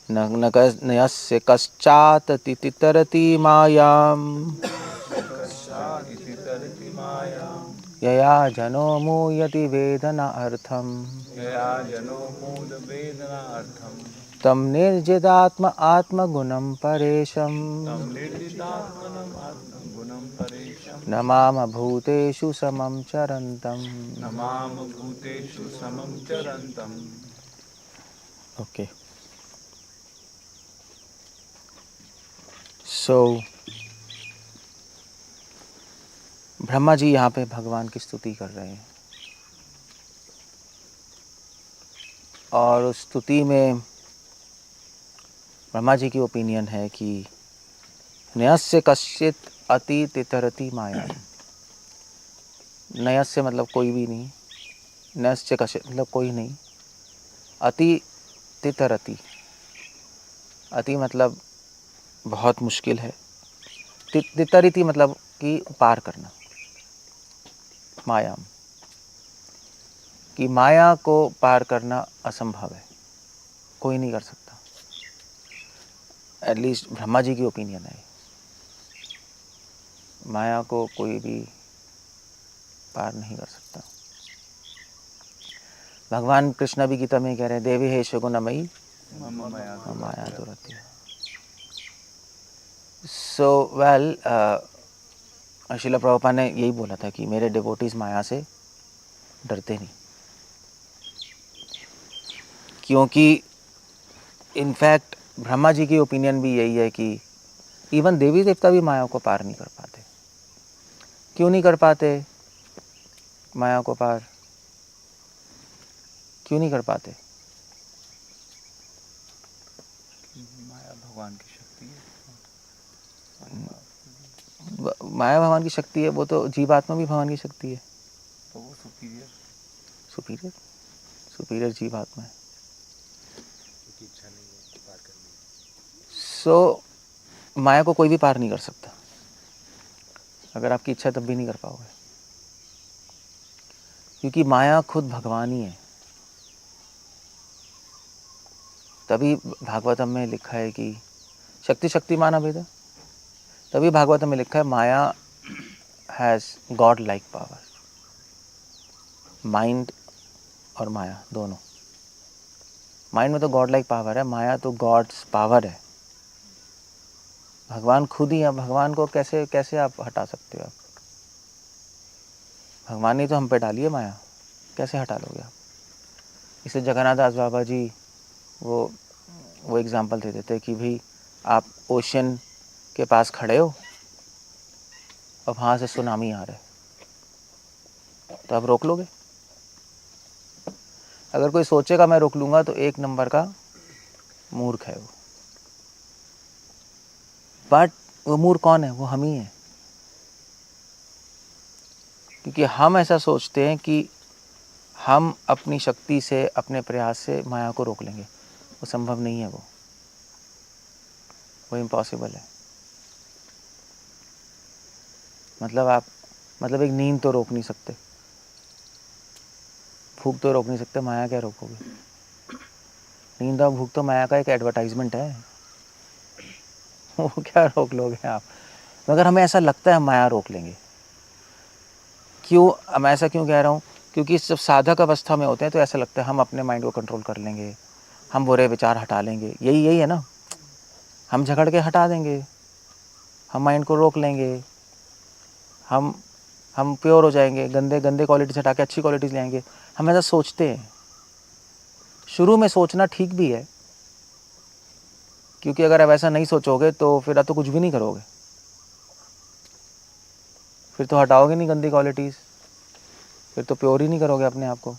नयस्य कश्चात् तितितरति मायाम् यया जनो मुह्यति वेदनार्थम् तं निर्जिदात्म आत्मगुणं परेशम् न माम भूतेषु समं चरन्तम्। ओके, सो ब्रह्मा जी यहाँ पे भगवान की स्तुति कर रहे हैं और उस स्तुति में ब्रह्मा जी की ओपिनियन है कि नयस्य कश्चित अति तितरति माया। नयस्य मतलब कोई भी नहीं, नयस्य कश्चित मतलब कोई नहीं, अति तितरति, अति मतलब बहुत मुश्किल है, तितरति मतलब कि पार करना, माया कि माया को पार करना असंभव है, कोई नहीं कर सकता। एटलीस्ट ब्रह्मा जी की ओपिनियन है, माया को कोई भी पार नहीं कर सकता। भगवान कृष्ण भी गीता में कह रहे हैं, देवी हे शगुनमयी माया दुरत्य। सो वेल, श्रील प्रभुपाद ने यही बोला था कि मेरे डिवोटीज माया से डरते नहीं, क्योंकि इनफैक्ट ब्रह्मा जी की ओपिनियन भी यही है कि इवन देवी देवता भी माया को पार नहीं कर पाते। क्यों नहीं कर पाते माया को पार? क्यों नहीं कर पाते? माया भगवान की शक्ति है। माया भगवान की शक्ति है, वो तो जीवात्मा भी भगवान की शक्ति है, तो वो सुपीरियर सुपीरियर सुपीरियर जीवात्मा है। इच्छा नहीं है पार करने की। सो माया को कोई भी पार नहीं कर सकता। अगर आपकी इच्छा तब भी नहीं कर पाओगे, क्योंकि माया खुद भगवान ही है। तभी भागवतम में लिखा है कि शक्ति शक्तिमान अभेद। तभी भागवतम में लिखा है माया has god like power. Mind और माया दोनों, माइंड में तो गॉड लाइक पावर है, माया तो गॉड्स पावर है। भगवान खुद ही है, भगवान को कैसे कैसे आप हटा सकते हो? आप भगवान ने तो हम पे डाली है माया, कैसे हटा लोगे आप? इसे जगन्नाथ दास बाबा जी वो एग्जाम्पल दे देते कि भाई आप ओशन के पास खड़े हो और वहाँ से सुनामी आ रहा है, तो आप रोक लोगे? अगर कोई सोचेगा मैं रोक लूँगा तो एक नंबर का मूर्ख है वो। बट वो मूर्ख कौन है? वो हम ही हैं, क्योंकि हम ऐसा सोचते हैं कि हम अपनी शक्ति से, अपने प्रयास से माया को रोक लेंगे। वो संभव नहीं है, वो इम्पॉसिबल है। मतलब एक नींद तो रोक नहीं सकते, भूख तो रोक नहीं सकते, माया क्या रोकोगे? नींद और भूख तो माया का एक एडवर्टाइजमेंट है, वो क्या रोक लोगे आप? मगर हमें ऐसा लगता है हम माया रोक लेंगे। क्यों? मैं ऐसा क्यों कह रहा हूँ? क्योंकि जब साधक अवस्था में होते हैं तो ऐसा लगता है हम अपने माइंड को कंट्रोल कर लेंगे, हम बुरे विचार हटा लेंगे। यही है ना, हम झगड़ के हटा देंगे, हम माइंड को रोक लेंगे, हम प्योर हो जाएंगे, गंदे गंदे क्वालिटीज हटा के अच्छी क्वालिटीज़ ले आएंगे। हम ऐसा सोचते हैं। शुरू में सोचना ठीक भी है, क्योंकि अगर आप ऐसा नहीं सोचोगे तो फिर आप तो कुछ भी नहीं करोगे, फिर तो हटाओगे नहीं गंदी क्वालिटीज़, फिर तो प्योर ही नहीं करोगे अपने आप को,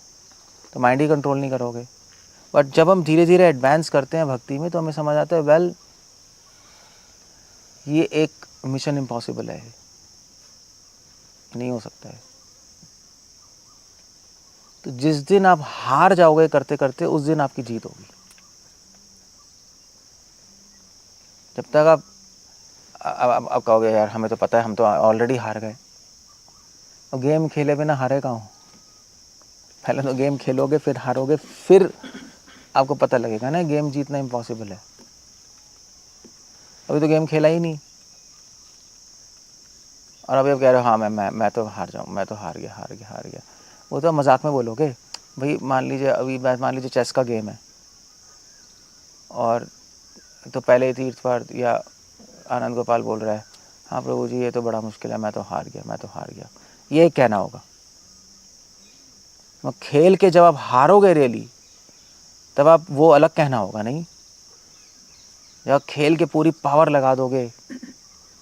तो माइंड ही कंट्रोल नहीं करोगे। बट जब हम धीरे धीरे एडवांस करते हैं भक्ति में तो हमें समझ आता है वेल ये एक मिशन इम्पॉसिबल है, नहीं हो सकता है। तो जिस दिन आप हार जाओगे करते करते, उस दिन आपकी जीत होगी। जब तक आप कहोगे यार हमें तो पता है, हम तो ऑलरेडी हार गए। और गेम खेले बिना हारे कहाँ हो? पहले तो गेम खेलोगे, फिर हारोगे, फिर आपको पता लगेगा ना गेम जीतना इम्पॉसिबल है। अभी तो गेम खेला ही नहीं, और अभी आप कह रहे हो हाँ मैं तो हार जाऊँ, मैं तो हार गया। वो तो मजाक में बोलोगे भाई। मान लीजिए अभी मान लीजिए चेस का गेम है, और तो पहले ही तीर्थपाद या आनंद गोपाल बोल रहा है हाँ प्रभु जी ये तो बड़ा मुश्किल है, मैं तो हार गया, ये कहना होगा। मैं खेल के जब आप हारोगे रियली, तब आप वो अलग कहना होगा। नहीं, जब खेल के पूरी पावर लगा दोगे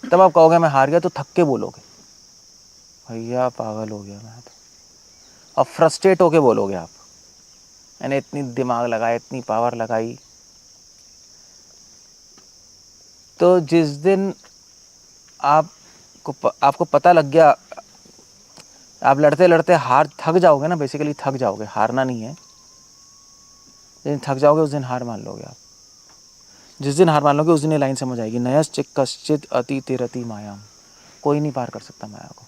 तब आप कहोगे मैं हार गया, तो थक के बोलोगे भैया पागल हो गया मैं तो, अब फ्रस्ट्रेट होके बोलोगे आप, मैंने इतनी दिमाग लगाया, इतनी पावर लगाई। तो जिस दिन आपको पता लग गया, आप लड़ते लड़ते थक जाओगे ना, बेसिकली थक जाओगे, हारना नहीं है। जिस दिन थक जाओगे उस दिन हार मान लोगे आप। जिस दिन हार मान लोगे उस दिन ये लाइन समझ आएगी, नयश्चित कश्चित अति तिरति मायाम, कोई नहीं पार कर सकता माया को।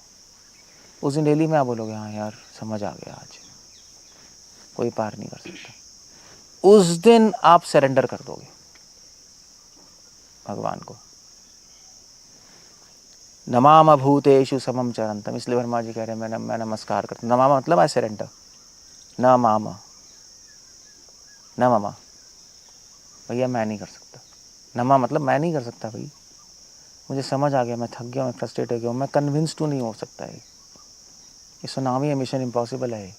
उस दिन डेली में आप बोलोगे हाँ यार समझ आ गया, आज कोई पार नहीं कर सकता। उस दिन आप सरेंडर कर दोगे भगवान को। नमाम भूतेषु समम चरंतम, इसलिए वर्मा जी कह रहे हैं मैं नमस्कार करता हूँ। नमामा मतलब आई सरेंडर, न मामा न मामा, भैया मैं नहीं कर सकता। नमा मतलब मैं नहीं कर सकता भाई, मुझे समझ आ गया, मैं थक गया, मैं फ्रस्ट्रेट हो गया, मैं कन्विंस टू नहीं हो सकता है, ये सुनामी है, मिशन इम्पॉसिबल है।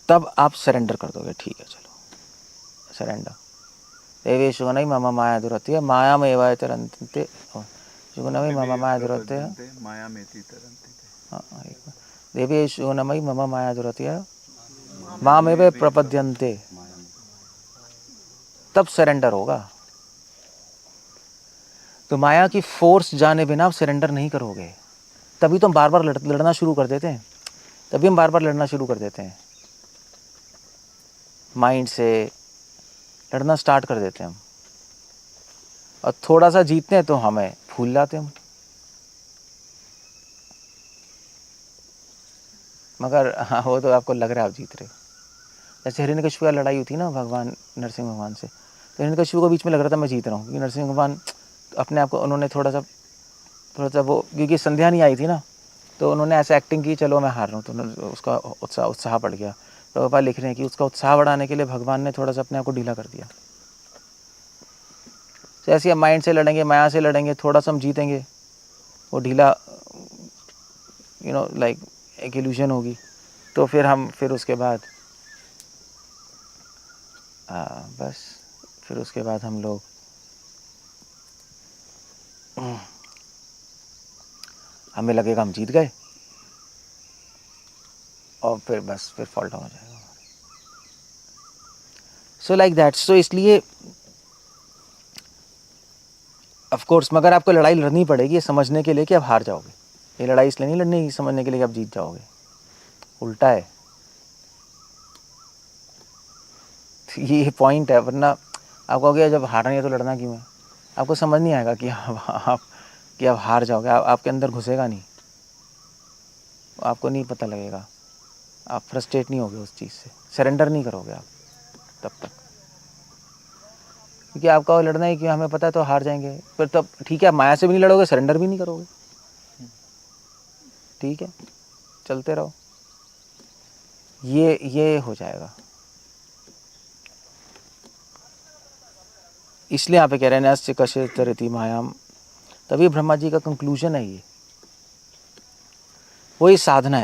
तब आप सरेंडर कर दोगे, ठीक है चलो सरेंडर। देवेशु नहीं मम माया दुरत्य माया में एवं तरंते, शुगनमयी मम माया दुरत्य माया में तरंते। देवेशु नमयी मम माया दुरत्य माम एवं प्रपद्यन्ते, तब सरेंडर होगा। तो माया की फोर्स जाने बिना आप सरेंडर नहीं करोगे। तभी तो हम बार बार लड़ना शुरू कर देते हैं, तभी हम बार बार लड़ना शुरू कर देते हैं, माइंड से लड़ना स्टार्ट कर देते हैं हम, और थोड़ा सा जीतते हैं तो हमें भूल जाते हैं हम। मगर हाँ वो तो आपको लग रहा है आप जीत रहे हो। जैसे हिरण्यकशिपु का लड़ाई हुई थी ना भगवान नरसिंह भगवान से, तो हिरण्यकशिपु को बीच में लग रहा था मैं जीत रहा हूँ, क्योंकि नरसिंह भगवान अपने आप को उन्होंने थोड़ा सा वो, क्योंकि संध्या नहीं आई थी ना, तो उन्होंने ऐसे एक्टिंग की चलो मैं हार रहा हूँ, तो उसका उत्साह बढ़ गया। प्रभुपाद लिख रहे हैं कि उसका उत्साह बढ़ाने के लिए भगवान ने थोड़ा सा अपने आप को ढीला कर दिया। तो ऐसे हम माइंड से लड़ेंगे, माया से लड़ेंगे, थोड़ा सा हम जीतेंगे, वो ढीला लाइक एक इल्यूजन होगी, तो फिर उसके बाद बस फिर उसके बाद हम लोग हमें लगेगा हम जीत गए, और फिर बस फिर फॉल्ट हो जाएगा। So like that. सो इसलिए ऑफ कोर्स, मगर आपको लड़ाई लड़नी पड़ेगी ये समझने के लिए कि आप हार जाओगे। ये लड़ाई इसलिए नहीं लड़नी समझने के लिए कि आप जीत जाओगे, उल्टा है। ये पॉइंट है, वरना आप कहोगे जब हारना है तो लड़ना क्यों है। आपको समझ नहीं आएगा कि आप हार जाओगे, आपके अंदर घुसेगा नहीं, आपको नहीं पता लगेगा, आप फ्रस्ट्रेट नहीं होगे उस चीज़ से, सरेंडर नहीं करोगे आप तब तक, क्योंकि आपका वो लड़ना है कि हमें पता है तो हार जाएंगे। फिर तब ठीक है, आप माया से भी नहीं लड़ोगे, सरेंडर भी नहीं करोगे, ठीक है चलते रहो, ये हो जाएगा। इसलिए यहाँ पे कह रहे हैं नस्य कशित रति मायाम, तभी ब्रह्मा जी का कंक्लूजन है। ये वही साधना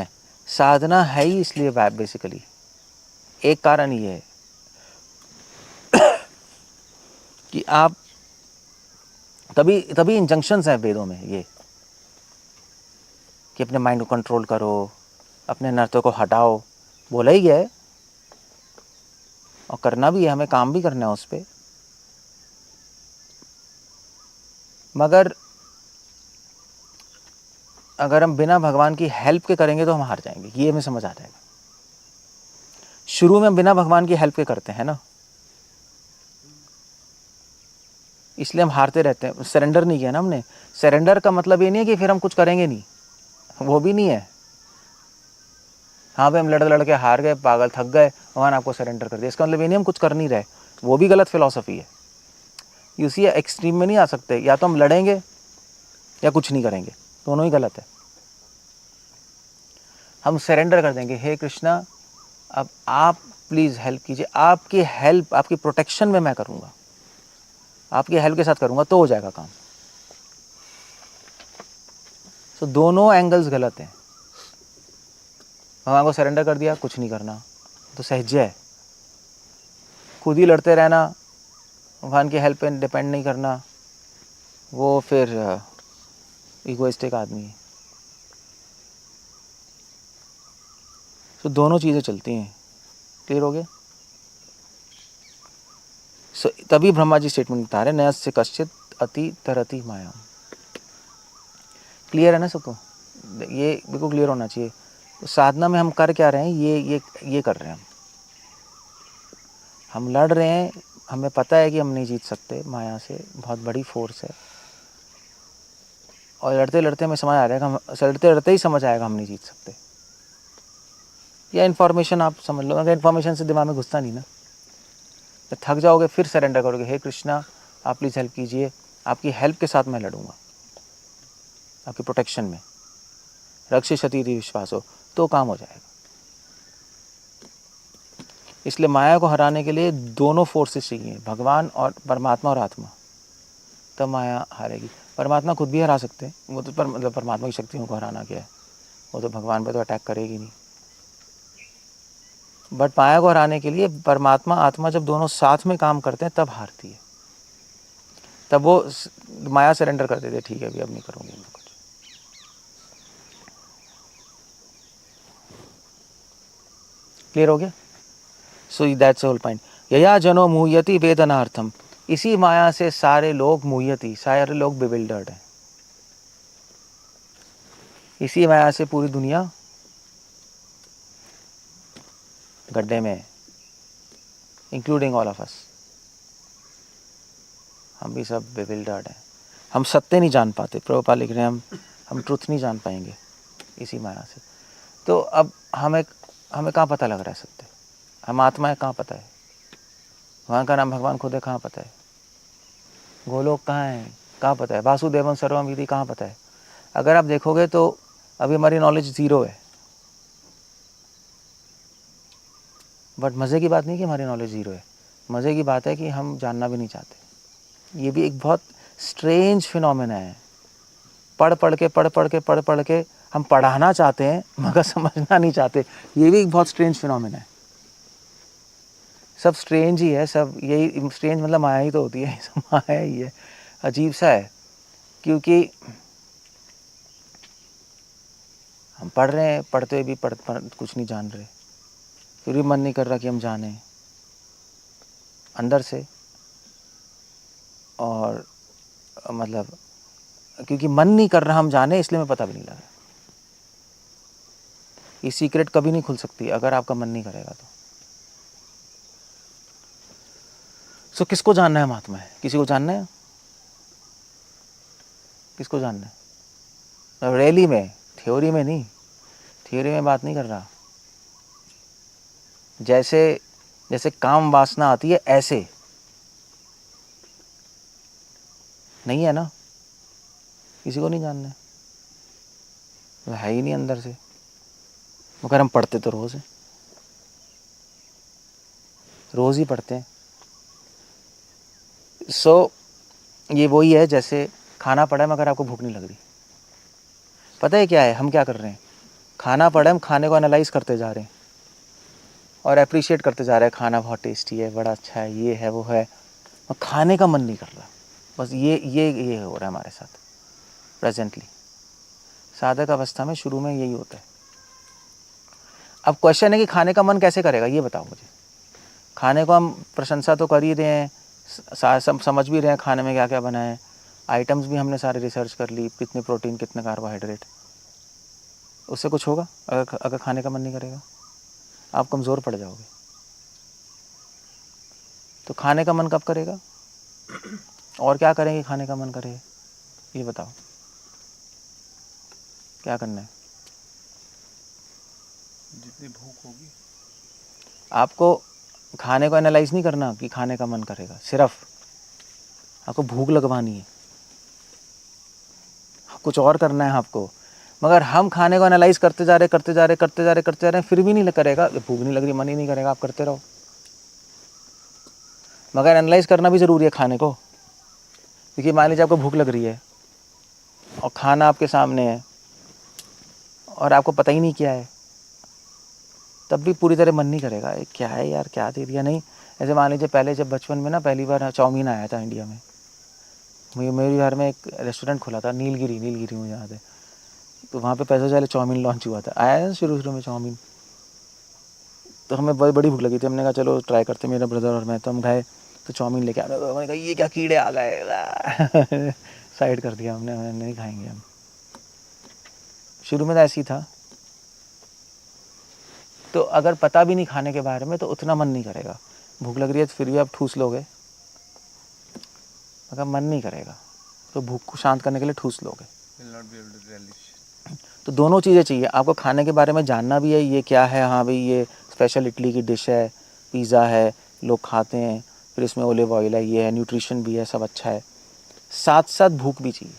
है ही, इसलिए बेसिकली एक कारण ये है कि आप तभी इंजंक्शंस हैं वेदों में ये, कि अपने माइंड को कंट्रोल करो, अपने नर्तों को हटाओ, बोला ही है, और करना भी है, हमें काम भी करना है उस पर। मगर अगर हम बिना भगवान की हेल्प के करेंगे तो हम हार जाएंगे, ये हमें समझ आ जाएगा। शुरू में हम बिना भगवान की हेल्प के करते हैं ना, इसलिए हम हारते रहते हैं, सरेंडर नहीं किया ना हमने। सरेंडर का मतलब ये नहीं है कि फिर हम कुछ करेंगे नहीं, वो भी नहीं है। हाँ भाई हम लड़ के हार गए, पागल थक गए, भगवान आपको सरेंडर कर दिया, इसका मतलब ये नहीं हम कुछ कर नहीं रहे, वो भी गलत फिलॉसफी है। यू सी एक्सट्रीम में नहीं आ सकते, या तो हम लड़ेंगे या कुछ नहीं करेंगे, दोनों ही गलत है। हम सरेंडर कर देंगे, हे कृष्णा अब आप प्लीज़ हेल्प कीजिए, आपकी हेल्प, आपकी प्रोटेक्शन में मैं करूँगा, आपकी हेल्प के साथ करूँगा तो हो जाएगा काम। तो दोनों एंगल्स गलत हैं। भगवान को सरेंडर कर दिया, कुछ नहीं करना, तो सहज्य है। खुद ही लड़ते रहना, भगवान की हेल्प पे डिपेंड नहीं करना, वो फिर इगोइस्टिक आदमी है। तो दोनों चीज़ें चलती हैं। क्लियर हो गया? सो तभी ब्रह्मा जी स्टेटमेंट बता रहे, नयस्य कश्चित अति तरति माया। क्लियर है ना सबको? ये बिल्कुल क्लियर होना चाहिए। तो साधना में हम कर क्या रहे हैं, ये कर रहे हैं। हम लड़ रहे हैं, हमें पता है कि हम नहीं जीत सकते, माया से बहुत बड़ी फोर्स है, और लड़ते लड़ते हमें समझ आ रहा है कि हम लड़ते लड़ते ही समझ आएगा हम नहीं जीत सकते। या इन्फॉर्मेशन आप समझ लो, अगर इन्फॉर्मेशन से दिमाग में घुसता नहीं ना, तो थक जाओगे, फिर सरेंडर करोगे, हे कृष्णा आप प्लीज़ हेल्प कीजिए, आपकी हेल्प के साथ मैं लड़ूंगा, आपकी प्रोटेक्शन में रक्षिष्यति इति विश्वासो, तो काम हो जाएगा। इसलिए माया को हराने के लिए दोनों फोर्सेस चाहिए, भगवान और परमात्मा और आत्मा, तब माया हारेगी। परमात्मा खुद भी हरा सकते हैं, वो तो मतलब परमात्मा की शक्तियों को हराना क्या है, वो तो भगवान पे तो अटैक करेगी नहीं। बट माया को हराने के लिए परमात्मा आत्मा जब दोनों साथ में काम करते हैं तब हारती है, तब वो माया सरेंडर कर देते, ठीक है अभी अब नहीं करूँगी मैं कुछ। क्लियर हो गया? So that's whole point. यया जनो मुह्यति वेदनार्थम, इसी माया से सारे लोग मुह्यति, सारे लोग बिविल्डर्ड हैं। इसी माया से पूरी दुनिया गड्ढे में है, इंक्लूडिंग ऑल ऑफ अस। हम भी सब बिविल्डर्ड हैं, हम सत्य नहीं जान पाते। प्रभुपाद लिख रहे हैं हम ट्रुथ नहीं जान पाएंगे इसी माया से। तो अब हमें कहाँ पता लग रहा है सत्य? हम आत्मा है, कहाँ पता है? वहाँ का नाम भगवान खुद है, कहाँ पता है? गोलोक कहाँ है, कहाँ पता है? वासुदेवम सर्वम इति कहाँ पता है? अगर आप देखोगे तो अभी हमारी नॉलेज ज़ीरो है। बट मज़े की बात नहीं कि हमारी नॉलेज ज़ीरो है, मज़े की बात है कि हम जानना भी नहीं चाहते। ये भी एक बहुत स्ट्रेंज फिनोमेना है। पढ़ पढ़ के हम पढ़ाना चाहते हैं मगर समझना नहीं चाहते। ये भी एक बहुत स्ट्रेंज फिनोमेना है। सब स्ट्रेंज ही है, सब यही स्ट्रेंज मतलब माया ही तो होती है, सब माया ही है। अजीब सा है, क्योंकि हम पढ़ रहे हैं, पढ़ते हुए भी कुछ नहीं जान रहे, फिर भी मन नहीं कर रहा कि हम जानें अंदर से। और मतलब क्योंकि मन नहीं कर रहा हम जाने, इसलिए मैं पता भी नहीं लगा। ये सीक्रेट कभी नहीं खुल सकती अगर आपका मन नहीं करेगा तो। सो किसको जानना है महात्मा है? किसी को जानना है? किसको जानना है? रैली में, थ्योरी में नहीं, थ्योरी में बात नहीं कर रहा। जैसे जैसे काम वासना आती है ऐसे नहीं है ना, किसी को नहीं जानना है, वो है ही नहीं अंदर से। मगर हम पढ़ते तो रोज़ हैं, रोज़ ही पढ़ते हैं। सो ये वही है जैसे खाना पड़ा है मगर आपको भूख नहीं लग रही। पता है क्या है, हम क्या कर रहे हैं? खाना पड़ा है, हम खाने को एनालाइज करते जा रहे हैं और अप्रिशिएट करते जा रहे हैं, खाना बहुत टेस्टी है, बड़ा अच्छा है, ये है वो है, और खाने का मन नहीं कर रहा। बस ये हो रहा है हमारे साथ प्रेजेंटली। साधक अवस्था में शुरू में यही होता है। अब क्वेश्चन है कि खाने का मन कैसे करेगा, ये बताओ मुझे। खाने को हम प्रशंसा तो कर ही रहे हैं, सब समझ भी रहे हैं खाने में क्या क्या बना है, आइटम्स भी हमने सारे रिसर्च कर ली, कितने प्रोटीन कितने कार्बोहाइड्रेट। उससे कुछ होगा? अगर खाने का मन नहीं करेगा आप कमज़ोर पड़ जाओगे। तो खाने का मन कब करेगा और क्या करेंगे खाने का मन करे, ये बताओ क्या करना है? जितनी भूख होगी। आपको खाने को एनालाइज नहीं करना कि खाने का मन करेगा, सिर्फ आपको भूख लगवानी है, कुछ और करना है आपको। मगर हम खाने को एनालाइज करते जा रहे हैं, फिर भी नहीं करेगा, भूख नहीं लग रही, मन ही नहीं करेगा, आप करते रहो। मगर एनालाइज करना भी ज़रूरी है खाने को। देखिए मान लीजिए आपको भूख लग रही है और खाना आपके सामने है और आपको पता ही नहीं क्या है, तब भी पूरी तरह मन नहीं करेगा, ये क्या है यार, क्या दे दिया। नहीं, ऐसे मान लीजिए पहले जब बचपन में ना पहली बार चाउमीन आया था इंडिया में, मेरे घर में एक रेस्टोरेंट खुला था, नीलगिरी मुझे याद है। तो वहाँ पे पैसे से पहले चाउमीन लॉन्च हुआ था, आया ना शुरू में चाउमीन। तो हमें बहुत बड़ी भूख लगी थी, हमने कहा चलो ट्राई करते, मेरा ब्रदर और मैं। तो हम गए तो चाउमीन लेके आए, मैंने कहा ये क्या कीड़े आ गए साइड कर दिया हमने, नहीं खाएंगे हम। शुरू में तो ऐसे ही था। तो अगर पता भी नहीं खाने के बारे में तो उतना मन नहीं करेगा। भूख लग रही है तो फिर भी आप ठूस लोगे, अगर मन नहीं करेगा तो भूख को शांत करने के लिए ठूस लोगे। Will not be able to relish. तो दोनों चीज़ें चाहिए आपको, खाने के बारे में जानना भी है, ये क्या है, हाँ भाई ये स्पेशल इटली की डिश है, पिज़्ज़ा है, लोग खाते हैं, फिर इसमें ओलिव ऑयल है, ये है, न्यूट्रिशन भी है, सब अच्छा है, साथ साथ भूख भी चाहिए।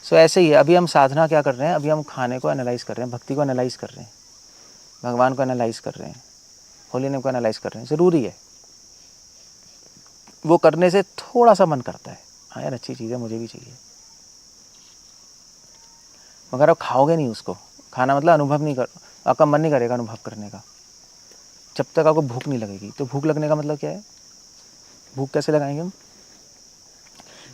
सो ऐसे ही है, अभी हम साधना क्या कर रहे हैं, अभी हम खाने को एनालाइज कर रहे हैं, भक्ति को एनालाइज कर रहे हैं, भगवान को एनालाइज कर रहे हैं, होली नेम को एनालाइज कर रहे हैं। ज़रूरी है, वो करने से थोड़ा सा मन करता है, हाँ यार अच्छी चीज़ है, मुझे भी चाहिए। मगर आप खाओगे नहीं उसको, खाना मतलब अनुभव नहीं कर, आपका मन नहीं करेगा अनुभव करने का जब तक आपको भूख नहीं लगेगी। तो भूख लगने का मतलब क्या है, भूख कैसे लगाएंगे हम,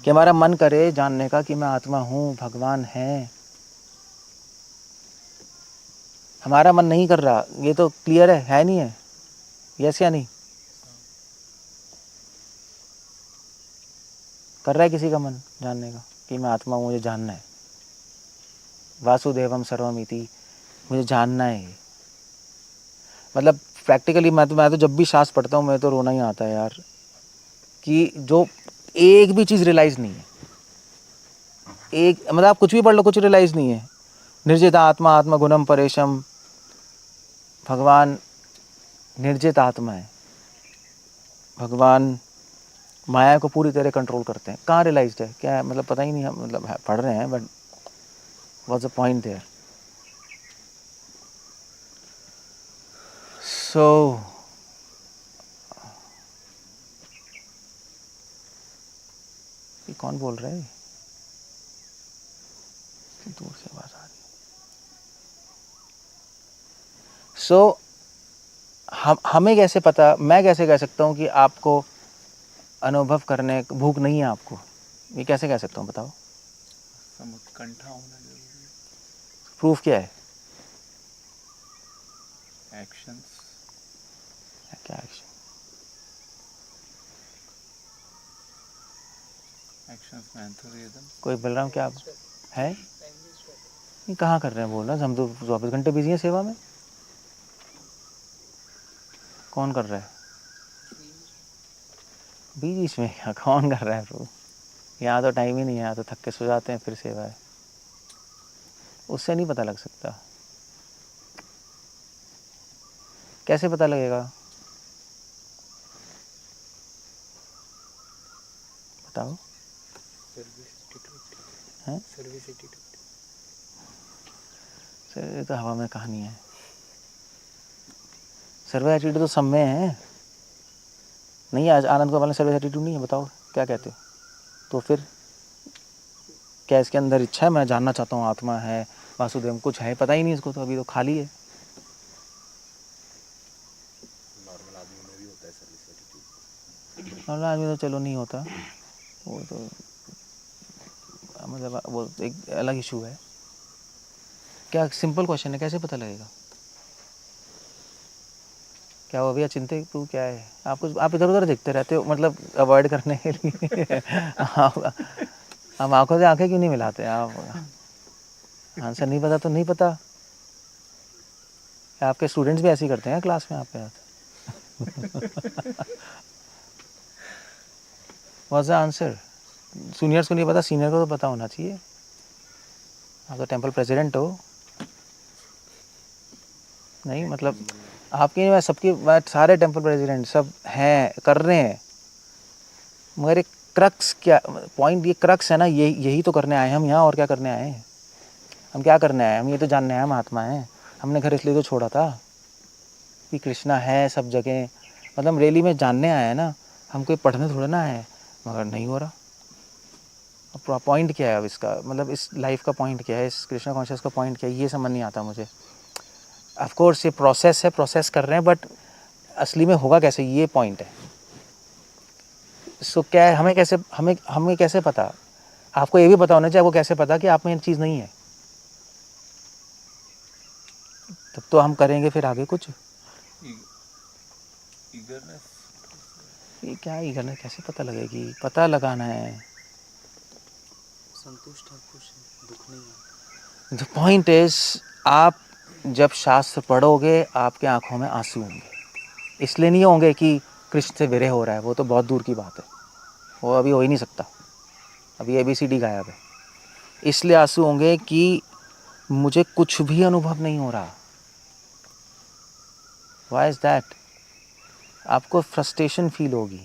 कि हमारा मन करे जानने का कि मैं आत्मा हूँ, भगवान है। हमारा मन नहीं कर रहा, ये तो क्लियर है नहीं है, यस या नहीं? कर रहा है किसी का मन जानने का कि मैं आत्मा हूँ, मुझे जानना है, वासुदेवम सर्वमिति, मुझे जानना है ये। मतलब प्रैक्टिकली मैं तो जब भी सांस पढ़ता हूँ मैं तो रोना ही आता है यार, कि जो एक भी चीज़ रियलाइज़ नहीं है, एक मतलब आप कुछ भी पढ़ लो, कुछ रियलाइज़ नहीं है। निर्जित आत्मा आत्मा गुणम परेशम, भगवान निर्जित आत्मा है, भगवान माया को पूरी तरह कंट्रोल करते हैं। कहाँ रियलाइज्ड है, क्या है, मतलब पता ही नहीं, हम मतलब पढ़ रहे हैं, but what's the point there. So ये कौन बोल रहा है, दूर से आवाज आ रही है। सो हमें कैसे पता, मैं कैसे कह सकता हूँ कि आपको अनुभव करने भूख नहीं है आपको, ये कैसे कह सकता हूँ बताओ? सम उत्कंठा होना जरूरी प्रूफ क्या है? है। एक्शंस, क्या एक्शन? एक्शंस में एंथुसियाज्म। कोई बलराम क्या आप है, ये कहाँ कर रहे हैं बोल रहे हैं, हम तो 24 घंटे बिजी हैं सेवा में। कौन कर रहा है बीच में, क्या कौन कर रहा है प्रभु? यहाँ तो टाइम ही नहीं है, यहाँ तो थक के सो जाते हैं, फिर सेवा है, उससे नहीं पता लग सकता। कैसे पता लगेगा बताओ? हैं? सर ये तो हवा में कहानी है, सर्वे एटीट्यूड तो सब में है, नहीं है आनंद गोपाल में सर्वे एटीट्यूड नहीं है, बताओ क्या कहते हो? तो फिर क्या इसके अंदर इच्छा है, मैं जानना चाहता हूँ, आत्मा है, वासुदेव, कुछ है पता ही नहीं इसको, तो अभी तो खाली है। नॉर्मल आदमी में भी होता है सर्विस एटीट्यूड। नॉर्मल आदमी तो चलो नहीं होता, वो तो मतलब वो एक अलग इशू है। क्या सिंपल क्वेश्चन है, कैसे पता लगेगा? क्या वो भैया चिंतित तू क्या है, आप इधर उधर देखते रहते हो, मतलब अवॉइड करने के लिए हम आंखों से आंखें क्यों नहीं मिलाते? आप आंसर नहीं पता तो नहीं पता। आपके स्टूडेंट्स भी ऐसे ही करते हैं क्लास में आपके साथ? What's the answer? जूनियर्स को नहीं पता, सीनियर को तो पता होना चाहिए, आप तो टेंपल प्रेसिडेंट हो। नहीं मतलब आपकी नहीं, मैं सबकी, मैं सारे टेंपल प्रेसिडेंट सब हैं, कर रहे हैं, मगर एक क्रक्स क्या पॉइंट, ये क्रक्स है ना, यही तो करने आए हैं हम यहाँ, और क्या करने आए हैं? हम क्या करने आए हैं? हम ये तो जानने आए महात्मा हैं। हमने घर इसलिए तो छोड़ा था कि कृष्णा है सब जगह, मतलब रैली में जानने आए हैं ना, हम कोई पढ़ने थोड़ा ना आए हैं। मगर नहीं हो रहा। अब पॉइंट क्या है अब इसका, मतलब इस लाइफ का पॉइंट क्या है, इस कृष्णा कॉन्शियस का पॉइंट क्या है, ये समझ नहीं आता मुझे। ऑफ कोर्स ये प्रोसेस है, प्रोसेस कर रहे हैं, बट असली में होगा कैसे, ये पॉइंट है। सो क्या है, हमें कैसे पता? आपको ये भी पता होना चाहिए, आपको कैसे पता कि आप में ये चीज़ नहीं है? तब तो हम करेंगे फिर आगे कुछ। ईगरनेस, ये क्या ही करना, कैसे पता लगेगी? पता लगाना है। संतुष्ट है, खुश है, दुख नहीं है। द पॉइंट इज, आप जब शास्त्र पढ़ोगे आपके आंखों में आंसू होंगे। इसलिए नहीं होंगे कि कृष्ण से विरह हो रहा है, वो तो बहुत दूर की बात है, वो अभी हो ही नहीं सकता, अभी ABCD गायब है। इसलिए आंसू होंगे कि मुझे कुछ भी अनुभव नहीं हो रहा। Why is that? आपको फ्रस्ट्रेशन फील होगी,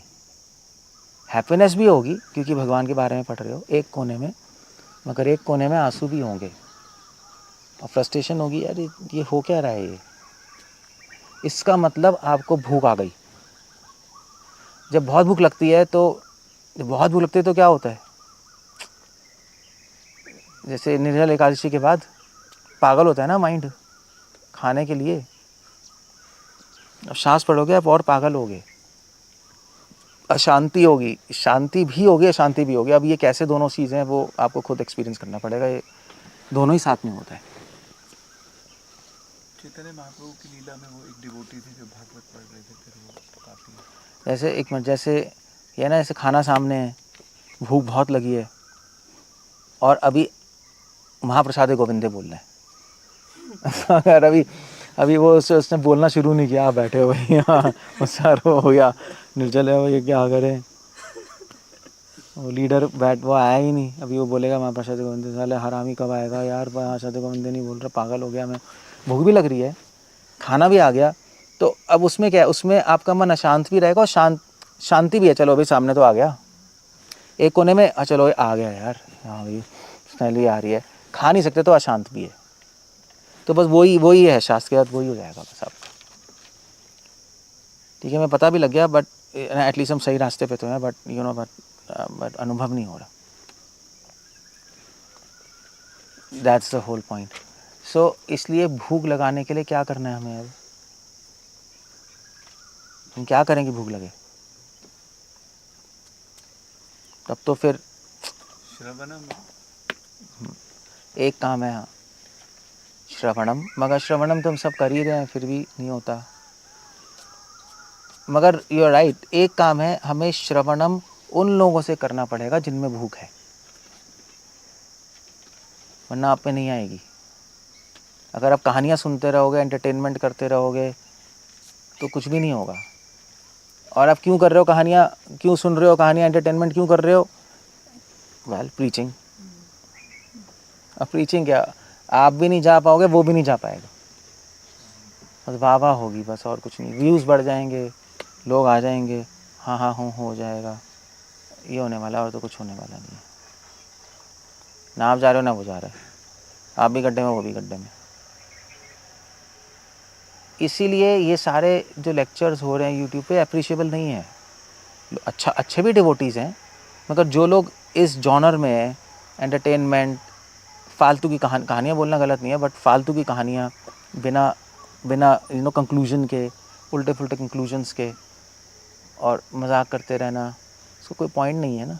हैप्पीनेस भी होगी क्योंकि भगवान के बारे में पढ़ रहे हो एक कोने में, मगर एक कोने में आंसू भी होंगे और फ्रस्ट्रेशन होगी, यार ये हो क्या रहा है ये। इसका मतलब आपको भूख आ गई। जब बहुत भूख लगती है तो क्या होता है? जैसे निर्जल एकादशी के बाद पागल होता है ना माइंड खाने के लिए। अब सांस पढ़ोगे आप और पागल होगे, अशांति होगी, शांति भी होगी, अशांति भी होगी। अब ये कैसे दोनों चीज़ें हैं वो आपको खुद एक्सपीरियंस करना पड़ेगा, ये दोनों ही साथ में होता है। चैतन्य महाप्रभु की लीला में वो एक डिवोटी थे जो भागवत पढ़ रहे थे, फिर वो काफी जैसे एक मिनट, जैसे ये ना, जैसे खाना सामने है, भूख बहुत लगी है और अभी महाप्रसाद गोविंदे बोल रहे हैं अगर अभी वो उसने बोलना शुरू नहीं किया, आप बैठे हो भाई यहाँ सर हो गया निर्जल है, वो ये क्या करें, वो लीडर वो आया ही नहीं, अभी वो बोलेगा महाप्रसाद गोविंदे, साले हरामी कब आएगा यार, महाप्रसाद गोविंदे नहीं बोल रहा, पागल हो गया मैं, भूख भी लग रही है, खाना भी आ गया, तो अब उसमें क्या है, उसमें आपका मन अशांत भी रहेगा और शांति भी है। चलो अभी सामने तो आ गया एक कोने में, चलो आ गया यार, हाँ भाई स्मेल भी आ रही है, खा नहीं सकते तो अशांत भी है। तो बस वही है शास्त्र के बाद, वही हो जाएगा बस आपका। ठीक है, मैं पता भी लग गया, बट एटलीस्ट हम सही रास्ते पे तो हैं, बट यू नो बट अनुभव नहीं हो रहा। That's the whole point. So इसलिए भूख लगाने के लिए क्या करना है हमें? अब हम क्या करेंगे भूख लगे? तब तो फिर श्रवणम, एक काम है, हाँ श्रवणम, मगर श्रवणम तो हम सब कर ही रहे हैं फिर भी नहीं होता। मगर यू आर राइट, एक काम है, हमें श्रवणम उन लोगों से करना पड़ेगा जिनमें भूख है, वरना आप पे नहीं आएगी। अगर आप कहानियाँ सुनते रहोगे, एंटरटेनमेंट करते रहोगे, तो कुछ भी नहीं होगा। और आप क्यों कर रहे हो कहानियाँ, क्यों सुन रहे हो कहानियाँ, एंटरटेनमेंट क्यों कर रहे हो? Well preaching. अब प्रीचिंग क्या, आप भी नहीं जा पाओगे, वो भी नहीं जा पाएगा, बस वाह वाह होगी बस, और कुछ नहीं। व्यूज़ बढ़ जाएंगे, लोग आ जाएंगे, हाँ हाँ हो जाएगा, ये होने वाला, और तो कुछ होने वाला नहीं है। ना आप जा रहे हो ना वो जा रहा है, आप भी गड्ढे में वो भी गड्ढे में। इसीलिए ये सारे जो लेक्चर्स हो रहे हैं यूट्यूब पे अप्रिशिएबल नहीं है। अच्छे भी डिवोटीज़ हैं, मगर जो लोग इस जॉनर में एंटरटेनमेंट, फालतू की कहानियाँ बोलना गलत नहीं है, बट फालतू की कहानियाँ बिना कंक्लूजन के, उल्टे फुल्टे कंक्लूजन्स के, और मजाक करते रहना, उसको कोई पॉइंट नहीं है ना,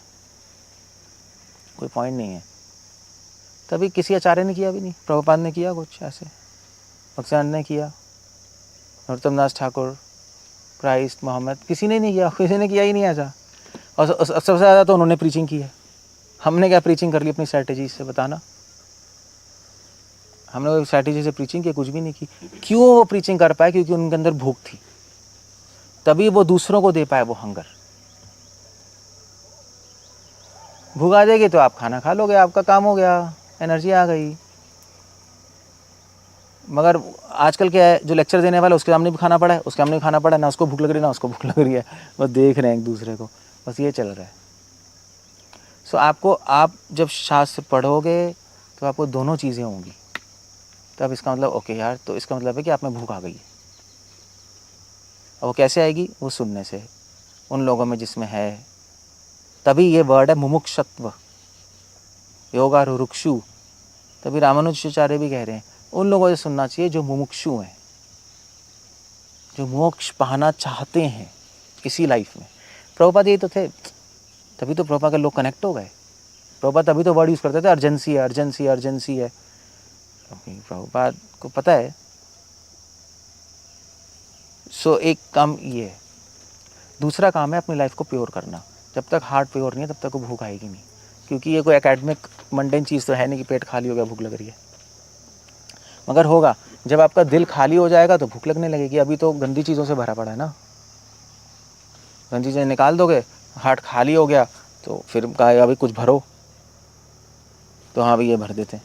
कोई पॉइंट नहीं है। तभी किसी आचार्य ने किया भी नहीं, प्रभुपाद ने किया कुछ ऐसे, भक्तिसिद्धांत ने किया, नरोत्तम दास ठाकुर, क्राइस्ट, मोहम्मद, किसी ने नहीं किया, किसी ने किया ही नहीं ऐसा। और सबसे ज़्यादा तो उन्होंने प्रीचिंग की है। हमने क्या प्रीचिंग कर ली अपनी स्ट्रैटेजी से, बताना? हमने वो स्ट्रैटेजी से प्रीचिंग की? कुछ भी नहीं की। क्यों वो प्रीचिंग कर पाए? क्योंकि उनके अंदर भूख थी, तभी वो दूसरों को दे पाए वो हंगर। भूख आ जाएगी तो आप खाना खा लोगे, आपका काम हो गया, एनर्जी आ गई। मगर आजकल क्या है, जो लेक्चर देने वाला उसके सामने भी खाना पड़ा है, उसके सामने भी खाना पड़ा है, ना उसको भूख लग रही है ना उसको भूख लग रही है, बस देख रहे हैं एक दूसरे को, बस ये चल रहा है। सो आपको, आप जब शास्त्र पढ़ोगे तो आपको दोनों चीज़ें होंगी। तब इसका मतलब ओके यार, तो इसका मतलब है कि आप में भूख आ गई है। और वो कैसे आएगी? वो सुनने से, उन लोगों में जिसमें है। तभी ये वर्ड है मुमुक्षत्व, योगा रुरुक्षु। तभी रामानुजाचार्य भी कह रहे हैं उन लोगों से सुनना चाहिए जो मुमुक्षु हैं, जो मोक्ष पाना चाहते हैं इसी लाइफ में। प्रभुपाद यही तो थे, तभी तो प्रभुपाद के लोग कनेक्ट हो गए। प्रभुपाद तभी तो वर्ड यूज़ करते थे अर्जेंसी है, अर्जेंसी, अर्जेंसी है। प्रभुपाद को पता है। सो एक काम ये है। दूसरा काम है अपनी लाइफ को प्योर करना। जब तक हार्ट प्योर नहीं है तब तक को भूख आएगी नहीं, क्योंकि ये कोई एकेडमिक मंडेन चीज़ तो है नहीं कि पेट खाली हो गया भूख लग रही है। मगर होगा जब आपका दिल खाली हो जाएगा तो भूख लगने लगेगी। अभी तो गंदी चीज़ों से भरा पड़ा है ना, गंदी चीज़ें निकाल दोगे, हार्ट खाली हो गया तो फिर कहा अभी कुछ भरो, तो हाँ भाई ये भर देते हैं।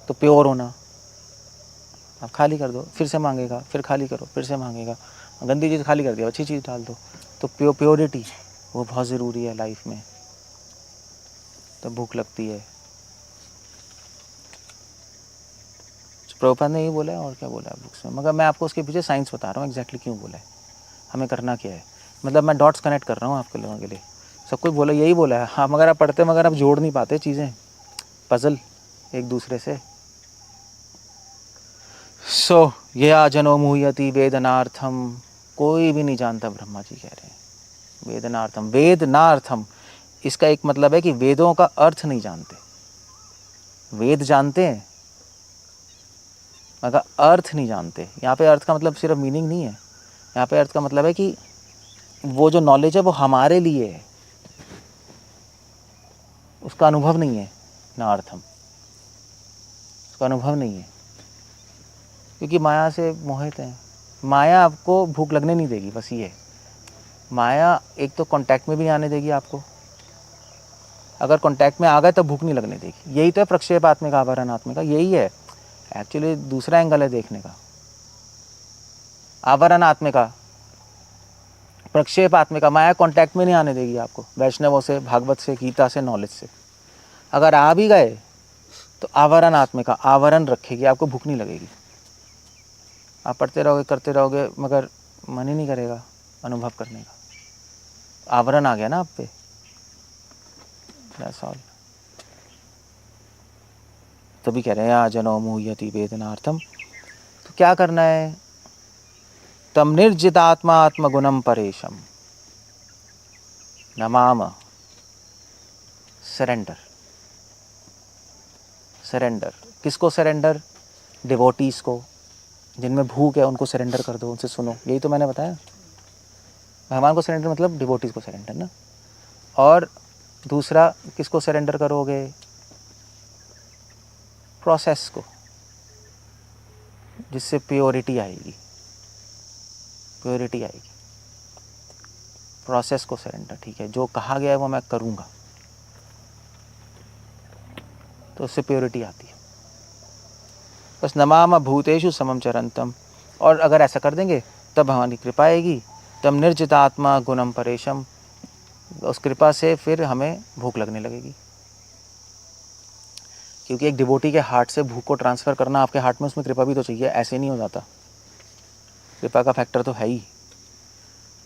तो प्योर होना, आप खाली कर दो, फिर से मांगेगा, फिर खाली करो, फिर से मांगेगा। गंदी चीज़ खाली कर दिया, अच्छी चीज़ डाल दो। तो प्योरिटी वो बहुत ज़रूरी है लाइफ में, तब भूख लगती है। प्रभुपाद ने यही बोला है, और क्या बोला है बुक्स में, मगर मैं आपको उसके पीछे साइंस बता रहा हूँ एग्जैक्टली क्यों बोला है, हमें करना क्या है। मतलब मैं डॉट्स कनेक्ट कर रहा हूँ आपके लोगों के लिए। सब कुछ बोला, यही बोला है। हाँ, मगर आप पढ़ते मगर आप जोड़ नहीं पाते चीज़ें, पजल एक दूसरे से। सो ये आजनो मुह्यति वेदनार्थम, कोई भी नहीं जानता, ब्रह्मा जी कह रहे हैं। वेदनार्थम, वेदनार्थम, इसका एक मतलब है कि वेदों का अर्थ नहीं जानते। वेद जानते हैं मगर अर्थ नहीं जानते। यहाँ पे अर्थ का मतलब सिर्फ मीनिंग नहीं है, यहाँ पे अर्थ का मतलब है कि वो जो नॉलेज है वो हमारे लिए है, उसका अनुभव नहीं है ना अर्थम, उसका अनुभव नहीं है, क्योंकि माया से मोहित हैं। माया आपको भूख लगने नहीं देगी, बस ये। माया एक तो कांटेक्ट में भी नहीं आने देगी आपको, अगर कांटेक्ट में आ गए तो भूख नहीं लगने देगी। यही तो है प्रक्षेप आत्मिका आवरण आत्मिका, यही है एक्चुअली। दूसरा एंगल है देखने का। आवरण आत्मिका, प्रक्षेप आत्मिका, माया कांटेक्ट में नहीं आने देगी आपको, वैष्णवों से, भागवत से, गीता से, नॉलेज से। अगर आ भी गए तो आवरण आत्मिका आवरण रखेगी, आपको भूख नहीं लगेगी। आप पढ़ते रहोगे, करते रहोगे, मगर मन ही नहीं करेगा अनुभव करने का, आवरण आ गया ना आप पे। That's all. तभी कह रहे हैं आजनो मुह्यति वेदनार्थम। तो क्या करना है? तम निर्जितात्मा आत्मगुणम परेशम नमाम, सरेंडर। सरेंडर किसको? सरेंडर डिवोटीज को, जिनमें भूख है उनको सरेंडर कर दो, उनसे सुनो। यही तो मैंने बताया, भगवान को सरेंडर मतलब डिवोटीज को सरेंडर ना। और दूसरा किसको सरेंडर करोगे? प्रोसेस को, जिससे प्योरिटी आएगी, प्योरिटी आएगी। प्रोसेस को सरेंडर, ठीक है, जो कहा गया है वो मैं करूँगा, तो उससे प्योरिटी आती है। बस नमाम भूतेषु समम चरंतम। और अगर ऐसा कर देंगे तब भगवान की कृपा आएगी। तब निर्जितात्मा गुणम परेशम, उस कृपा से फिर हमें भूख लगने लगेगी। क्योंकि एक डिवोटी के हार्ट से भूख को ट्रांसफ़र करना आपके हार्ट में, उसमें कृपा भी तो चाहिए, ऐसे नहीं हो जाता। कृपा का फैक्टर तो है ही।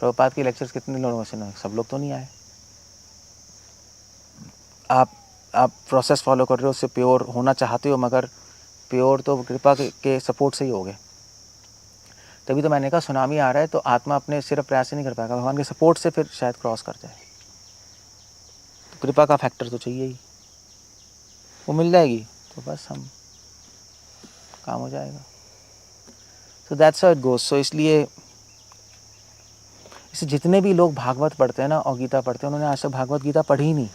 प्रभुपाद के लेक्चर्स कितने लोगों से ना, सब लोग तो नहीं आए। आप प्रोसेस फॉलो कर रहे हो, उससे प्योर होना चाहते हो, मगर प्योर तो कृपा के सपोर्ट से ही होगे। तभी तो मैंने कहा सुनामी आ रहा है तो आत्मा अपने सिर्फ प्रयास से नहीं कर पाएगा, भगवान के सपोर्ट से फिर शायद क्रॉस कर जाए। तो कृपा का फैक्टर तो चाहिए ही, वो मिल जाएगी तो बस हम काम हो जाएगा। तो दैट्स हाउ इट गोस। सो इसलिए जितने भी लोग भागवत पढ़ते हैं ना और गीता पढ़ते हैं, उन्होंने आज तक भागवत गीता पढ़ी ही नहीं।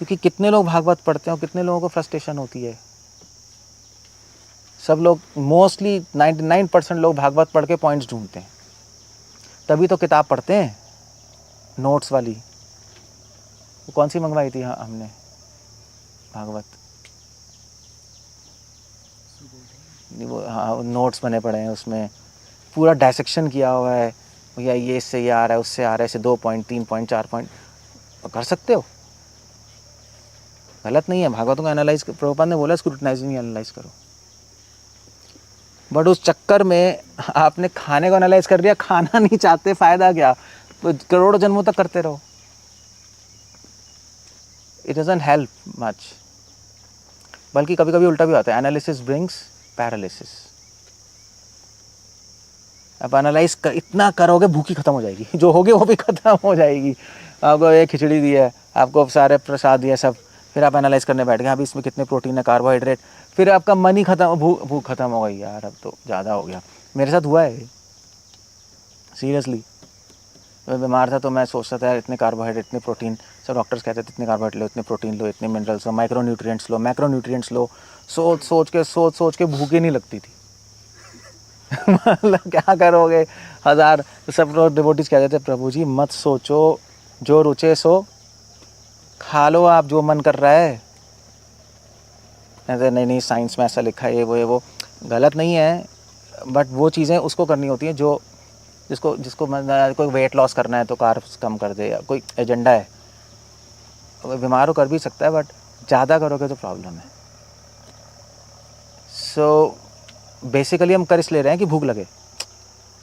क्योंकि कितने लोग भागवत पढ़ते हैं और कितने लोगों को फ्रस्ट्रेशन होती है। सब लोग मोस्टली 99% लोग भागवत पढ़ के पॉइंट्स ढूंढते हैं, तभी तो किताब पढ़ते हैं नोट्स वाली। वो कौन सी मंगवाई थी हमने भागवत, वो हाँ नोट्स बने पड़े हैं, उसमें पूरा डायसेक्शन किया हुआ है, भैया ये इससे ये आ रहा है, उससे आ रहा है, इससे 2 पॉइंट 3 पॉइंट 4 पॉइंट। कर सकते हो, गलत नहीं है। भागवतों का एनालाइज, प्रभुपाद ने बोला स्क्रूटनाइज नहीं, एनालाइज करो। बट उस चक्कर में आपने खाने को एनालाइज कर लिया, खाना नहीं चाहते, फायदा क्या? तो करोड़ों जन्मों तक करते रहो, इट डजंट हेल्प मच। बल्कि कभी कभी उल्टा भी होता है, एनालिसिस ब्रिंग्स पैरालिसिस। आप एनालाइज इतना करोगे, भूखी खत्म हो जाएगी, जो होगी वो भी खत्म हो जाएगी। आपको एक खिचड़ी दी है, आपको सारे प्रसाद दिए सब, फिर आप एनालाइज करने बैठ गए, अभी इसमें कितने प्रोटीन है, कार्बोहाइड्रेट, फिर आपका मन ही खत्म, भूख खत्म हो गई, यार अब तो ज़्यादा हो गया। मेरे साथ हुआ है सीरियसली। मैं बीमार था तो मैं सोचता था यार इतने कार्बोहाइड्रेट, इतने प्रोटीन, सब डॉक्टर्स कहते थे इतने कार्बोहाइड्रेट लो, इतने प्रोटीन लो, इतने मिनरल्स लो, माइक्रो न्यूट्रिएंट्स लो, मैक्रो न्यूट्रिएंट्स लो। सोच के भूख ही नहीं लगती थी। मतलब क्या करोगे, हज़ार सब लोग डिवोटीज कहते थे प्रभु जी मत सोचो, जो रुचे सो खा लो, आप जो मन कर रहा है। नहीं नहीं साइंस में ऐसा लिखा है, ये वो गलत नहीं है, बट वो चीज़ें उसको करनी होती हैं जो जिसको जिसको कोई वेट लॉस करना है तो कार्ब्स कम कर दे, या कोई एजेंडा है, बीमार हो कर भी सकता है, बट ज़्यादा करोगे तो प्रॉब्लम है। सो बेसिकली हम कर इस ले रहे हैं कि भूख लगे,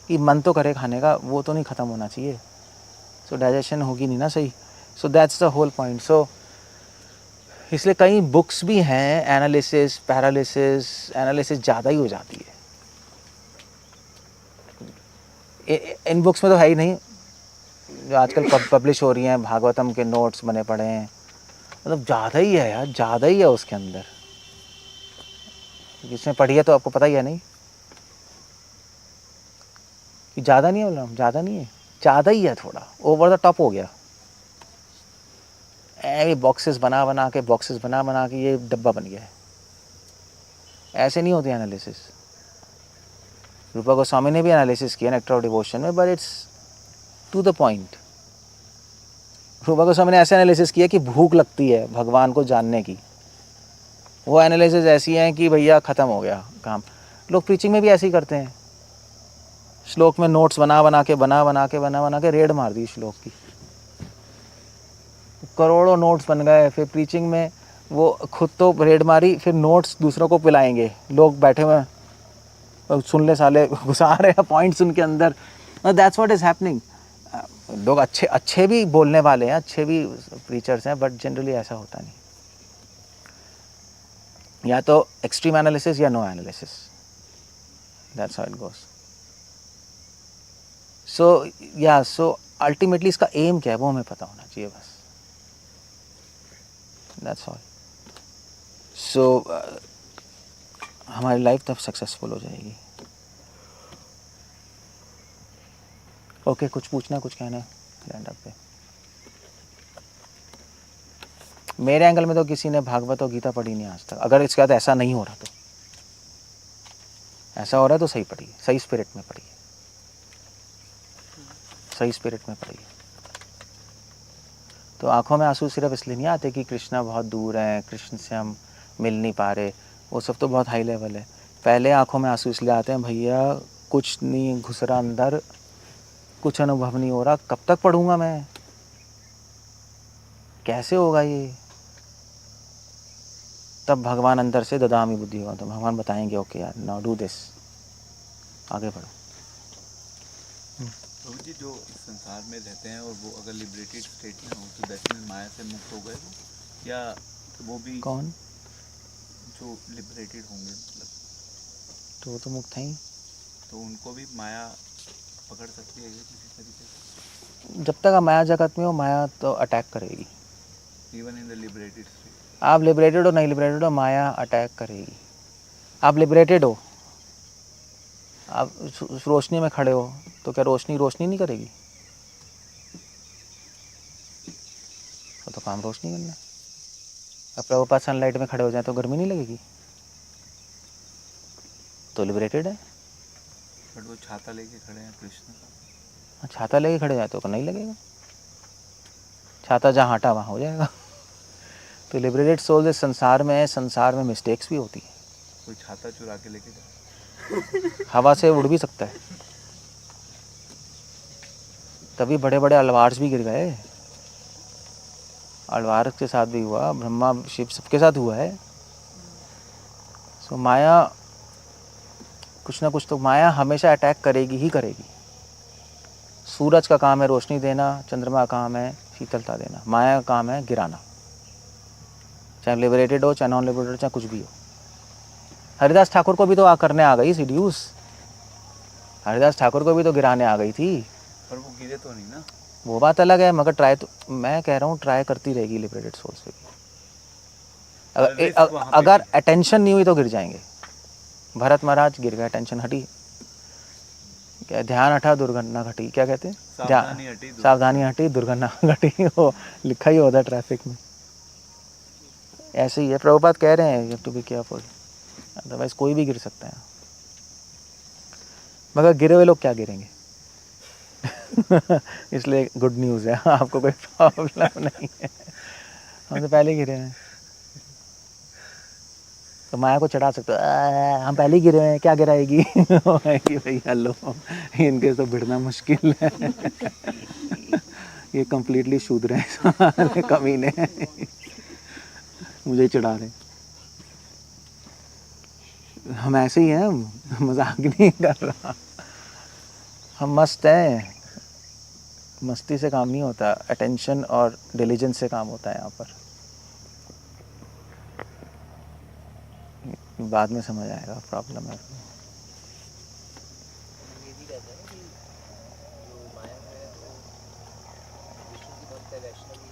कि मन तो करे खाने का, वो तो नहीं ख़त्म होना चाहिए। सो डाइजेशन होगी नहीं ना सही। So that's the whole point. So इसलिए कई बुक्स भी हैं, एनालिसिस पैरालिसिस, एनालिसिस ज़्यादा ही हो जाती है। इन बुक्स में तो है ही नहीं, जो आजकल पब्लिश हो रही हैं, भागवतम के नोट्स बने पड़े हैं, मतलब ज़्यादा ही है यार, ज़्यादा ही है उसके अंदर। जिसने पढ़ी है तो आपको पता ही है नहीं कि ज़्यादा नहीं है, बोला ज़्यादा नहीं है, ज़्यादा ही है, थोड़ा ओवर द टॉप हो गया। ये बॉक्सेस बना के ये डब्बा बन गया है। ऐसे नहीं होती एनालिसिस। रूपा गोस्वामी ने भी एनालिसिस किया नेक्टर ऑफ डिवोशन में, but it's to the point. Rupa Goswami ने ऐसे एनालिसिस किया कि भूख लगती है भगवान को जानने की, वो एनालिसिस ऐसी है कि भैया ख़त्म हो गया काम। लोग प्रीचिंग में भी ऐसे ही करते हैं, श्लोक में नोट्स बना के रेड मार दी श्लोक की, करोड़ों नोट्स बन गए। फिर प्रीचिंग में वो खुद तो रेड मारी, फिर नोट्स दूसरों को पिलाएंगे, लोग बैठे हुए सुन ले, साले घुसा रहे हैं पॉइंट्स उनके अंदर। That's what is happening. लोग अच्छे भी बोलने वाले हैं, अच्छे भी प्रीचर्स हैं, बट जनरली ऐसा होता नहीं। या तो एक्सट्रीम एनालिसिस या no analysis, that's how it goes. So ultimately इसका एम क्या है वो हमें पता होना चाहिए बस, दैट्स ऑल। सो हमारी लाइफ तब सक्सेसफुल हो जाएगी। ओके, कुछ पूछना, कुछ कहना है लैंड अप पे? मेरे एंगल में तो किसी ने भागवत और गीता पढ़ी नहीं आज तक। अगर इसके बाद ऐसा नहीं हो रहा, तो ऐसा हो रहा है तो सही पढ़िए, सही स्पिरिट में पढ़िए, सही स्पिरिट में पढ़िए। तो आंखों में आंसू सिर्फ इसलिए नहीं आते कि कृष्णा बहुत दूर हैं, कृष्ण से हम मिल नहीं पा रहे, वो सब तो बहुत हाई लेवल है। पहले आंखों में आंसू इसलिए आते हैं, भैया कुछ नहीं घुस रहा अंदर, कुछ अनुभव नहीं हो रहा, कब तक पढ़ूंगा मैं, कैसे होगा ये? तब भगवान अंदर से ददामी बुद्धि होगा, तो भगवान बताएंगे ओके यार नाउ डू दिस, आगे बढ़ो। प्रभु जी जो इस संसार में रहते हैं और वो अगर लिबरेटेड स्टेट में हो तो दैट मीन्स माया से मुक्त हो गए वो, या वो भी कौन? जो लिबरेटेड होंगे, मतलब तो वो तो मुक्त हैं ही। तो उनको भी माया पकड़ सकती है किसी तरीके से? जब तक आप माया जगत में हो, माया तो अटैक करेगी। Even in the liberated state? आप लिबरेटेड हो नहीं लिबरेटेड हो, माया अटैक करेगी। आप लिबरेटेड हो, आप रोशनी में खड़े हो, तो क्या रोशनी नहीं करेगी? तो काम रोशनी करना है। अब प्रभुपाद सनलाइट में खड़े हो जाए तो गर्मी नहीं लगेगी, तो लिबरेटेड है। बट वो छाता लेके खड़े हैं कृष्ण, छाता लेके खड़े जाए तो नहीं लगेगा, छाता जहाँ हटा वहाँ हो जाएगा। तो लिबरेटेड सोल इस संसार में मिस्टेक्स भी होती है। कोई छाता चुरा के लेके जाए, हवा से उड़ भी सकता है, तभी बड़े बड़े अलवार्स भी गिर गए। अलवार के साथ भी हुआ, ब्रह्मा शिव सबके साथ हुआ है। सो माया कुछ ना कुछ तो माया हमेशा अटैक करेगी ही करेगी। सूरज का काम है रोशनी देना, चंद्रमा का काम है शीतलता देना, माया का काम है गिराना, चाहे लिबरेटेड हो चाहे नॉन लिबरेटेड हो चाहे कुछ भी हो। हरिदास ठाकुर को भी तो करने आ गई सीड्यूस, हरिदास ठाकुर को भी तो गिराने आ गई थी। पर वो गिरे तो नहीं ना। वो बात अलग है, मगर ट्राई तो मैं कह रहा हूँ ट्राई करती रहेगी लिबरेटेड सोल्स पे भी। रिस्क वहाँ पे अगर भी है। अटेंशन नहीं हुई तो गिर जाएंगे। भरत महाराज गिर गए, अटेंशन हटी, क्या ध्यान हटा दुर्घटना घटी, क्या कहते हैं सावधानी हटी, सावधानी हटी दुर्घटना घटी। वो लिखा ही होता है ट्रैफिक में। ऐसे ही है, प्रभुपाद कह रहे हैं you have to be careful, otherwise कोई भी गिर सकता है। मगर गिरे हुए लोग क्या गिरेंगे। इसलिए गुड न्यूज़ है, आपको कोई प्रॉब्लम नहीं है, हम तो पहले गिरे हैं। तो माया को चढ़ा सकते हो, हम पहले ही गिरे हैं क्या गिराएगी। भैया लो, इनके तो भिड़ना मुश्किल है। ये कंप्लीटली शूद्र हैं, कमीने हैं, मुझे ही चढ़ा रहे। हम ऐसे ही हैं, मजाक नहीं कर रहा, हम मस्त हैं। मस्ती से काम नहीं होता, अटेंशन और डिलीजेंस से काम होता है यहाँ पर। बाद में समझ आएगा प्रॉब्लम है। ये भी रहता है ना कि जो माया है वो विष्णु की भक्त है, वैष्णव भी,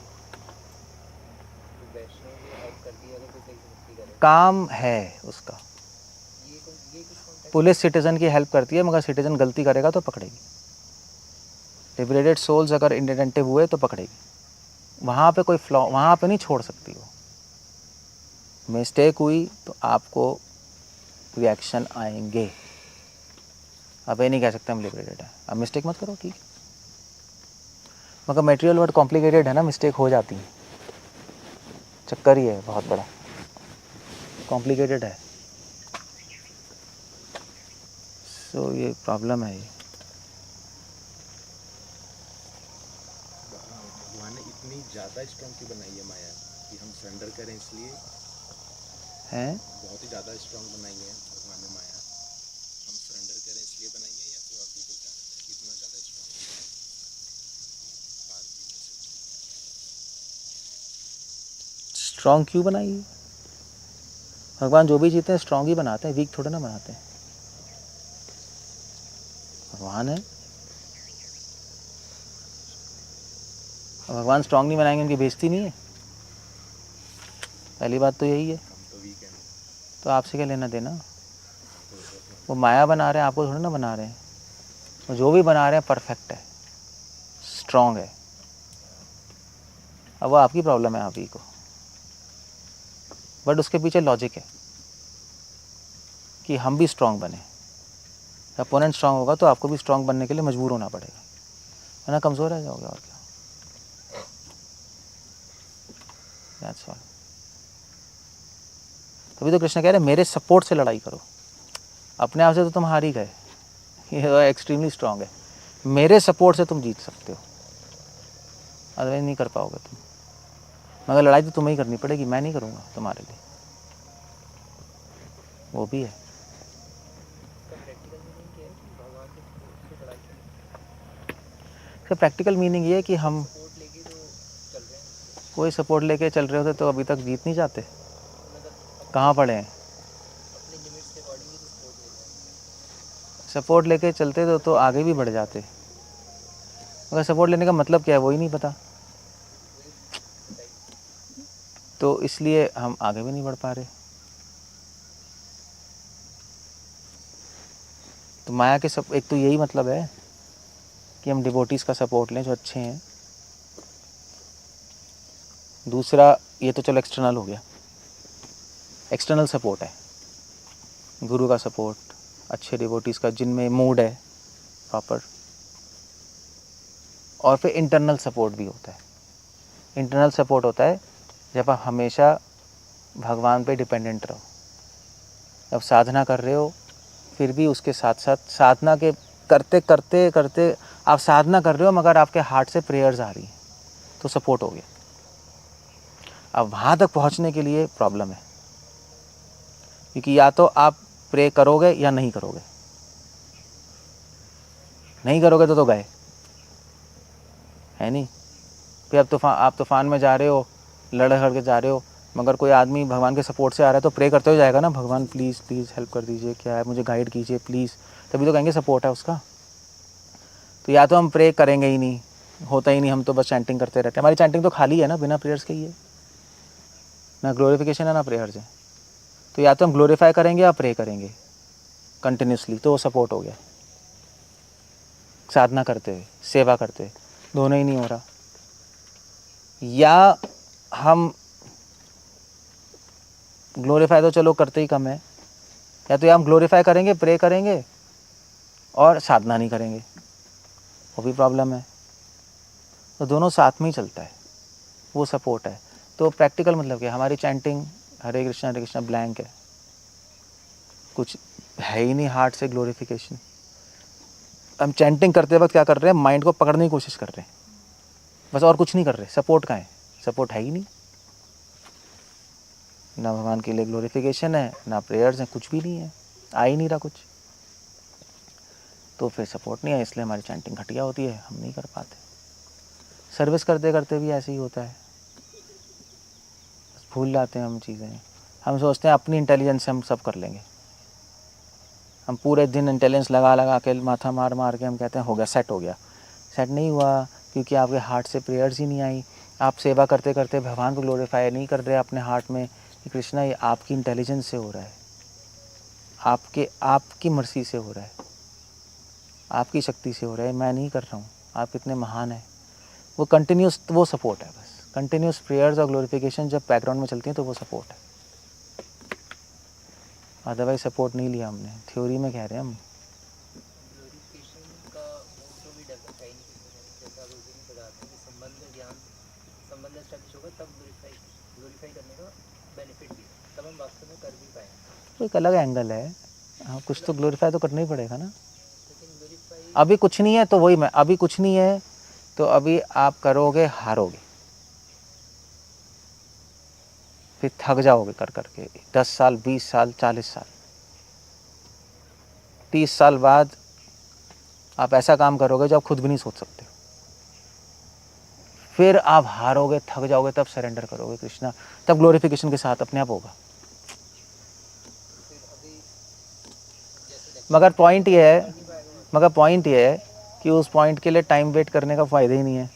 तो वैष्णव भी हेल्प करती है अगर कोई सही से भक्ति करे। काम है उसका। ये कुछ कॉन्टेक्ट पुलिस सिटीजन की हेल्प करती है, मगर सिटीजन गलती करेगा तो पकड़ेगी। लिबरेटेड सोल्स अगर इनअटेंटिव हुए तो पकड़ेगी। वहाँ पे कोई फ्लॉ वहाँ पे नहीं छोड़ सकती वो। मिस्टेक हुई तो आपको रिएक्शन आएंगे। अब ये नहीं कह सकते हम लिबरेटेड है, अब मिस्टेक मत करो, ठीक है। मगर मटेरियल वर्ड कॉम्प्लिकेटेड है ना, मिस्टेक हो जाती है, चक्कर ही है बहुत बड़ा, कॉम्प्लिकेटेड है। सो ये प्रॉब्लम है। ये भगवान ने इतनी ज़्यादा स्ट्रॉन्ग क्यों बनाई है माया कि हम सरेंडर करें, इसलिए है बहुत ही ज़्यादा स्ट्रॉन्ग बनाई है भगवान ने माया, हम सरेंडर करें इसलिए बनाई है, या फिर और भी कोई कारण है इतना ज़्यादा स्ट्रॉन्ग स्ट्रॉन्ग क्यों बनाई है? भगवान जो भी जीते हैं स्ट्रॉन्ग ही बनाते हैं, वीक थोड़ा ना बनाते हैं। भगवान है, भगवान स्ट्रॉन्ग नहीं बनाएंगे, उनकी बेइज्जती नहीं है। पहली बात तो यही है। हम तो वीक हैं। तो आपसे क्या लेना देना, वो माया बना रहे हैं, आपको थोड़ा ना बना रहे हैं। वो जो भी बना रहे हैं परफेक्ट है, स्ट्रॉन्ग है। अब वो आपकी प्रॉब्लम है, आप ही को। बट उसके पीछे लॉजिक है कि हम भी स्ट्रॉन्ग बने। अपोनेंट स्ट्रॉन्ग होगा तो आपको भी स्ट्रॉन्ग बनने के लिए मजबूर होना पड़ेगा, वरना कमज़ोर रह जाओगे। और क्या, दैट्स ऑल। तभी तो कृष्ण कह रहे हैं मेरे सपोर्ट से लड़ाई करो। अपने आप से तो तुम हार ही गए, ये एक्सट्रीमली स्ट्रॉन्ग है। मेरे सपोर्ट से तुम जीत सकते हो, अदरवाइज नहीं कर पाओगे तुम। मगर लड़ाई तो तुम्हें ही करनी पड़ेगी, मैं नहीं करूँगा तुम्हारे लिए। वो भी है। इसका प्रैक्टिकल मीनिंग क्या है कि भगवान के सपोर्ट से लड़ाई करनी, इसका प्रैक्टिकल मीनिंग ये है कि हम सपोर्ट लेके तो चल रहे हैं, कोई सपोर्ट लेके चल रहे होते तो अभी तक जीत नहीं जाते। मतलब कहाँ पड़े हैं? अपने लिमिट्स के अकॉर्डिंग ही तो सपोर्ट ले रहे हैं। सपोर्ट लेके चलते तो आगे भी बढ़ जाते। मगर सपोर्ट लेने का मतलब क्या है वो ही नहीं पता, तो इसलिए हम आगे भी नहीं बढ़ पा रहे। तो माया के सब एक तो यही मतलब है कि हम डिवोटीज़ का सपोर्ट लें जो अच्छे हैं। दूसरा, ये तो चलो एक्सटर्नल हो गया, एक्सटर्नल सपोर्ट है, गुरु का सपोर्ट, अच्छे डिवोटीज़ का जिनमें मूड है प्रॉपर। और फिर इंटरनल सपोर्ट भी होता है। इंटरनल सपोर्ट होता है जब आप हमेशा भगवान पे डिपेंडेंट रहो। जब साधना कर रहे हो फिर भी उसके साथ साथ साधना के करते करते करते आप साधना कर रहे हो मगर आपके हार्ट से प्रेयर्स आ रही हैं, तो सपोर्ट हो गया। अब वहाँ तक पहुँचने के लिए प्रॉब्लम है, क्योंकि या तो आप प्रे करोगे या नहीं करोगे। नहीं करोगे तो गए, है नहीं। फिर अब आप तूफान में जा रहे हो, लड़ के जा रहे हो, मगर कोई आदमी भगवान के सपोर्ट से आ रहा है तो प्रे करते हुए जाएगा ना, भगवान प्लीज़ प्लीज़ हेल्प कर दीजिए, क्या है, मुझे गाइड कीजिए प्लीज़, तभी तो कहेंगे सपोर्ट है उसका। तो या तो हम प्रे करेंगे ही नहीं, होता ही नहीं, हम तो बस चैंटिंग करते रहते हैं। हमारी चैंटिंग तो खाली है ना, बिना प्रेयर्स के ही है ना, ग्लोरिफिकेशन है ना प्रेयर्स है। तो या तो हम ग्लोरीफाई करेंगे या प्रे करेंगे कंटिन्यूसली, तो वो सपोर्ट हो गया। साधना करते हुए, सेवा करते हुए, दोनों ही नहीं हो रहा। या हम ग्लोरीफाई तो चलो करते ही कम है, या तो या हम ग्लोरीफाई करेंगे, प्रे करेंगे और साधना नहीं करेंगे, वो भी प्रॉब्लम है। तो दोनों साथ में ही चलता है, वो सपोर्ट है। तो प्रैक्टिकल मतलब क्या, हमारी चैंटिंग हरे कृष्णा ब्लैंक है, कुछ है ही नहीं हार्ट से ग्लोरिफिकेशन। हम चैंटिंग करते वक्त क्या कर रहे हैं, माइंड को पकड़ने की कोशिश कर रहे हैं बस, और कुछ नहीं कर रहे। सपोर्ट कहाँ है, सपोर्ट है ही नहीं, ना भगवान के लिए ग्लोरिफिकेशन है, ना प्रेयर्स हैं, कुछ भी नहीं है, आ ही नहीं रहा कुछ। तो फिर सपोर्ट नहीं है, इसलिए हमारी चैंटिंग घटिया होती है, हम नहीं कर पाते। सर्विस करते करते भी ऐसे ही होता है, भूल जाते हैं हम चीज़ें। हम सोचते हैं अपनी इंटेलिजेंस से हम सब कर लेंगे, हम पूरे दिन इंटेलिजेंस लगा के माथा मार के हम कहते हैं हो गया, सेट हो गया। सेट नहीं हुआ, क्योंकि आपके हार्ट से प्रेयर्स ही नहीं आई। आप सेवा करते करते भगवान को ग्लोरीफाई नहीं कर रहे अपने हार्ट में कि कृष्णा ये आपकी इंटेलिजेंस से हो रहा है, आपकी मर्जी से हो रहा है, आपकी शक्ति से हो रहा है, मैं नहीं कर रहा हूँ, आप कितने महान हैं। वो कंटिन्यूस, वो सपोर्ट है बस। कंटिन्यूस प्रेयर्स और ग्लोरिफिकेशन जब बैकग्राउंड में चलती हैं तो वो सपोर्ट है, अदरवाइज सपोर्ट नहीं लिया हमने। थ्योरी में कह रहे हैं हम। ग्लोरिफिकेशन का मोड तो भी डेवलप है ही नहीं किसी में। जैसे आप उस दिन बताते हैं कि संबंध एस्टैब्लिश होगा तब ग्लोरीफाई करने का बेनिफिट भी है, तब हम वास्तव में कर भी पाएंगे। तो एक अलग एंगल है, हाँ कुछ तो ग्लोरीफाई तो करना ही पड़ेगा ना। लेकिन ग्लोरीफाई अभी कुछ नहीं है तो वही मैं, अभी कुछ नहीं है तो अभी आप करोगे, हारोगे, फिर थक जाओगे कर करके। 10 साल, 20 साल, 40 साल, 30 साल बाद आप ऐसा काम करोगे जो आप खुद भी नहीं सोच सकते। फिर आप हारोगे, थक जाओगे, तब सरेंडर करोगे कृष्णा, तब ग्लोरिफिकेशन के साथ अपने आप होगा। फिर अभी जैसे मगर पॉइंट ये है कि उस पॉइंट के लिए टाइम वेट करने का फ़ायदा ही नहीं है।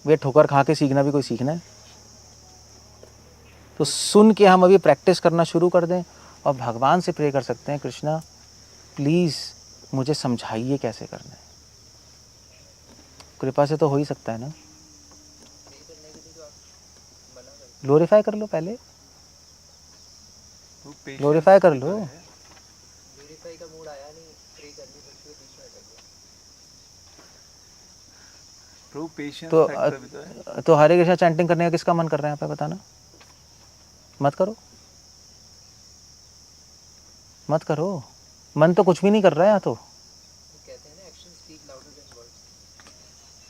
वे ठोकर खा के सीखना भी कोई सीखना है, तो सुन के हम अभी प्रैक्टिस करना शुरू कर दें और भगवान से प्रे कर सकते हैं, कृष्णा प्लीज़ मुझे समझाइए कैसे करना है। कृपा से तो हो ही सकता है ना। प्रे करने के लिए तो आप मना करते ग्लोरीफाई कर लो पहले, वो patience ग्लोरीफाई कर भी तो लो। है। ग्लोरीफाई का मूड आया नहीं, प्रे करनी पड़ती है, बीच में अटक गया। प्रभु पेशेंस फैक्टर भी तो है। तो हरे कृष्णा चैंटिंग करने का किसका मन कर रहा है यहाँ पे, बताना। मत करो, मत करो, मन तो कुछ भी नहीं कर रहा है यहाँ तो। वो कहते हैं ना, action speak louder than words.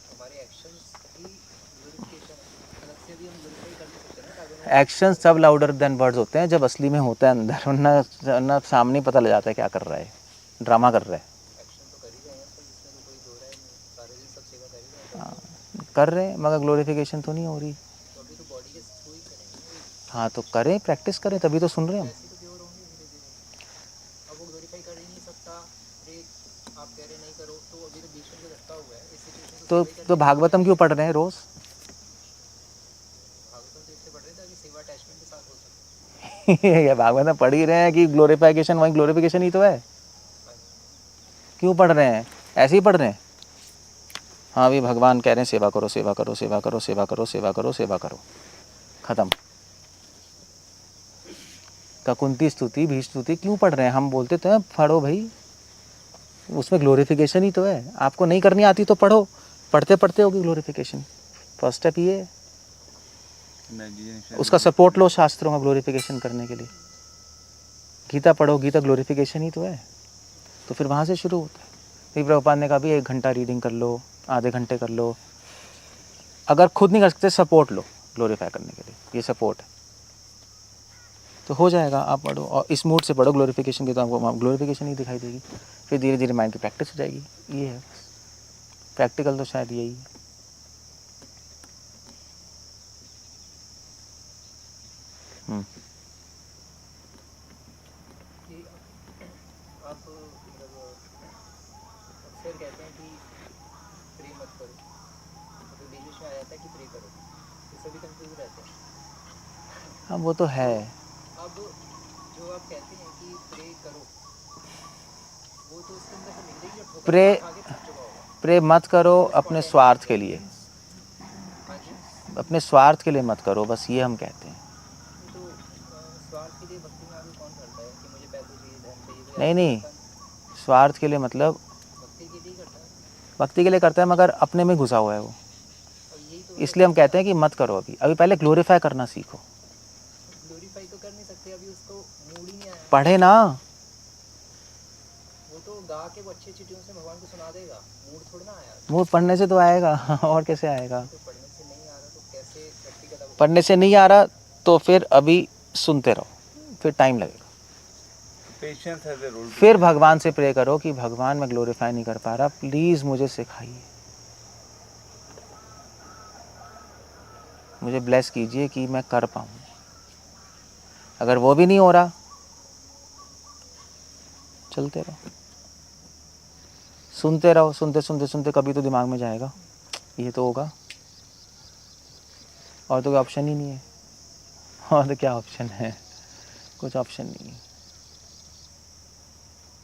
हमारे एक्शंस ही ग्लोरिफिकेशन है। अलग से भी हम ग्लोरीफाई कर नहीं सकते ना, अगर हम एक्शन सब लाउडर देन वर्ड्स होते हैं जब असली में होता है अंदर, वरना सामने पता लग जाता है क्या कर रहा है, ड्रामा कर रहा है। एक्शन तो कर ही रहे हैं पर इसमें तो कोई दो राय नहीं, सारे दिन सब सेवा कर ही रहे हैं। कर रहे हैं मगर ग्लोरिफिकेशन तो नहीं हो रही। तो अभी तो बॉडी के थ्रू ही करेंगे, हाँ तो करें, प्रैक्टिस करें, तभी तो सुन रहे हैं हम। ऐसे तो प्योर होंगे धीरे धीरे। अब वो ग्लोरीफाई कर ही नहीं सकता, प्रे आप कह रहे नहीं करो, तो अभी तो बीच में जो रखा हुआ है इस सिचुएशन को तो भागवतम क्यों पढ़ रहे हैं रोज़? भागवतम तो इसलिए पढ़ रहे हैं ताकि सेवा अटैचमेंट के साथ हो सके। ये भागवतम पढ़ ही रहे हैं कि ग्लोरिफिकेशन, वही ग्लोरिफिकेशन ही तो है। क्यों पढ़ रहे हैं? ऐसे ही पढ़ रहे हैं। हाँ भी भगवान कह रहे हैं सेवा करो, सेवा करो, सेवा करो, सेवा करो, सेवा करो, सेवा करो, खत्म। ककुंती स्तुति, भी स्तुति क्यों पढ़ रहे हैं? हम बोलते तो हैं पढ़ो भाई, उसमें ग्लोरिफिकेशन ही तो है। आपको नहीं करनी आती तो पढ़ो, पढ़ते पढ़ते होगी ग्लोरिफिकेशन। फर्स्ट स्टेप ये है, Imagination उसका सपोर्ट लो शास्त्रों में ग्लोरिफिकेशन करने के लिए। गीता पढ़ो, गीता ग्लोरिफिकेशन ही तो है। तो फिर वहाँ से शुरू होता है। फिर प्रभुपाद ने कहा भी 1 घंटा रीडिंग कर लो, आधे घंटे कर लो। अगर खुद नहीं कर सकते सपोर्ट लो, ग्लोरीफाई करने के लिए, ये सपोर्ट है। तो हो जाएगा, आप पढ़ो और इस मूड से पढ़ो ग्लोरीफिकेशन की, तो आपको ग्लोरीफिकेशन ही दिखाई देगी। फिर धीरे धीरे माइंड की प्रैक्टिस हो जाएगी। ये है प्रैक्टिकल, तो शायद यही है। कि आप मतलब अक्सर कहते हैं कि प्रे मत करो, तो बीच बीच में आ जाता है कि प्रे करो, तो सभी कंफ्यूज रहते हैं। हाँ वो तो है। अब जो आप कहते हैं कि प्रे करो, वो तो उसके अंदर से निकलेगी, जो ठोकर प्रे खा के थक चुका होगा। प्रे मत करो अपने स्वार्थ के लिए, हाँ जी, अपने स्वार्थ के लिए मत करो, बस ये हम कहते हैं। नहीं तो स्वार्थ के लिए भक्ति में आगे कौन करता है कि मुझे पैसे चाहिए, धन चाहिए, तो नहीं ऐसे नहीं, करता नहीं। स्वार्थ के लिए मतलब भक्ति के लिए ही करता है, भक्ति के लिए करता है, मगर अपने में घुसा हुआ है वो। और यही तो इसलिए हम कहते हैं कि मत करो, अभी पहले ग्लोरीफाई करना सीखो। ग्लोरीफाई तो कर नहीं सकते, अभी उसको मूड ही नहीं आया। पढ़े ना, वो तो गा के वो अच्छी अच्छी ट्यून से भगवान को सुना देगा, मूड थोड़ा ना आया। वो पढ़ने से तो आएगा और कैसे आएगा। तो पढ़ने से नहीं आ रहा तो कैसे प्रैक्टिकल अब पढ़ने से नहीं आ रहा तो फिर अभी सुनते रहो, फिर टाइम लगेगा। Patience has a role. फिर भगवान से प्रे करो कि भगवान मैं ग्लोरीफाई नहीं कर पा रहा, प्लीज़ मुझे सिखाइए, मुझे ब्लेस कीजिए कि मैं कर पाऊँ। अगर वो भी नहीं हो रहा, चलते रहो, सुनते रहो, सुनते सुनते सुनते कभी तो दिमाग में जाएगा ये तो होगा, और तो कोई ऑप्शन ही नहीं है। और तो क्या ऑप्शन है, कुछ ऑप्शन नहीं है।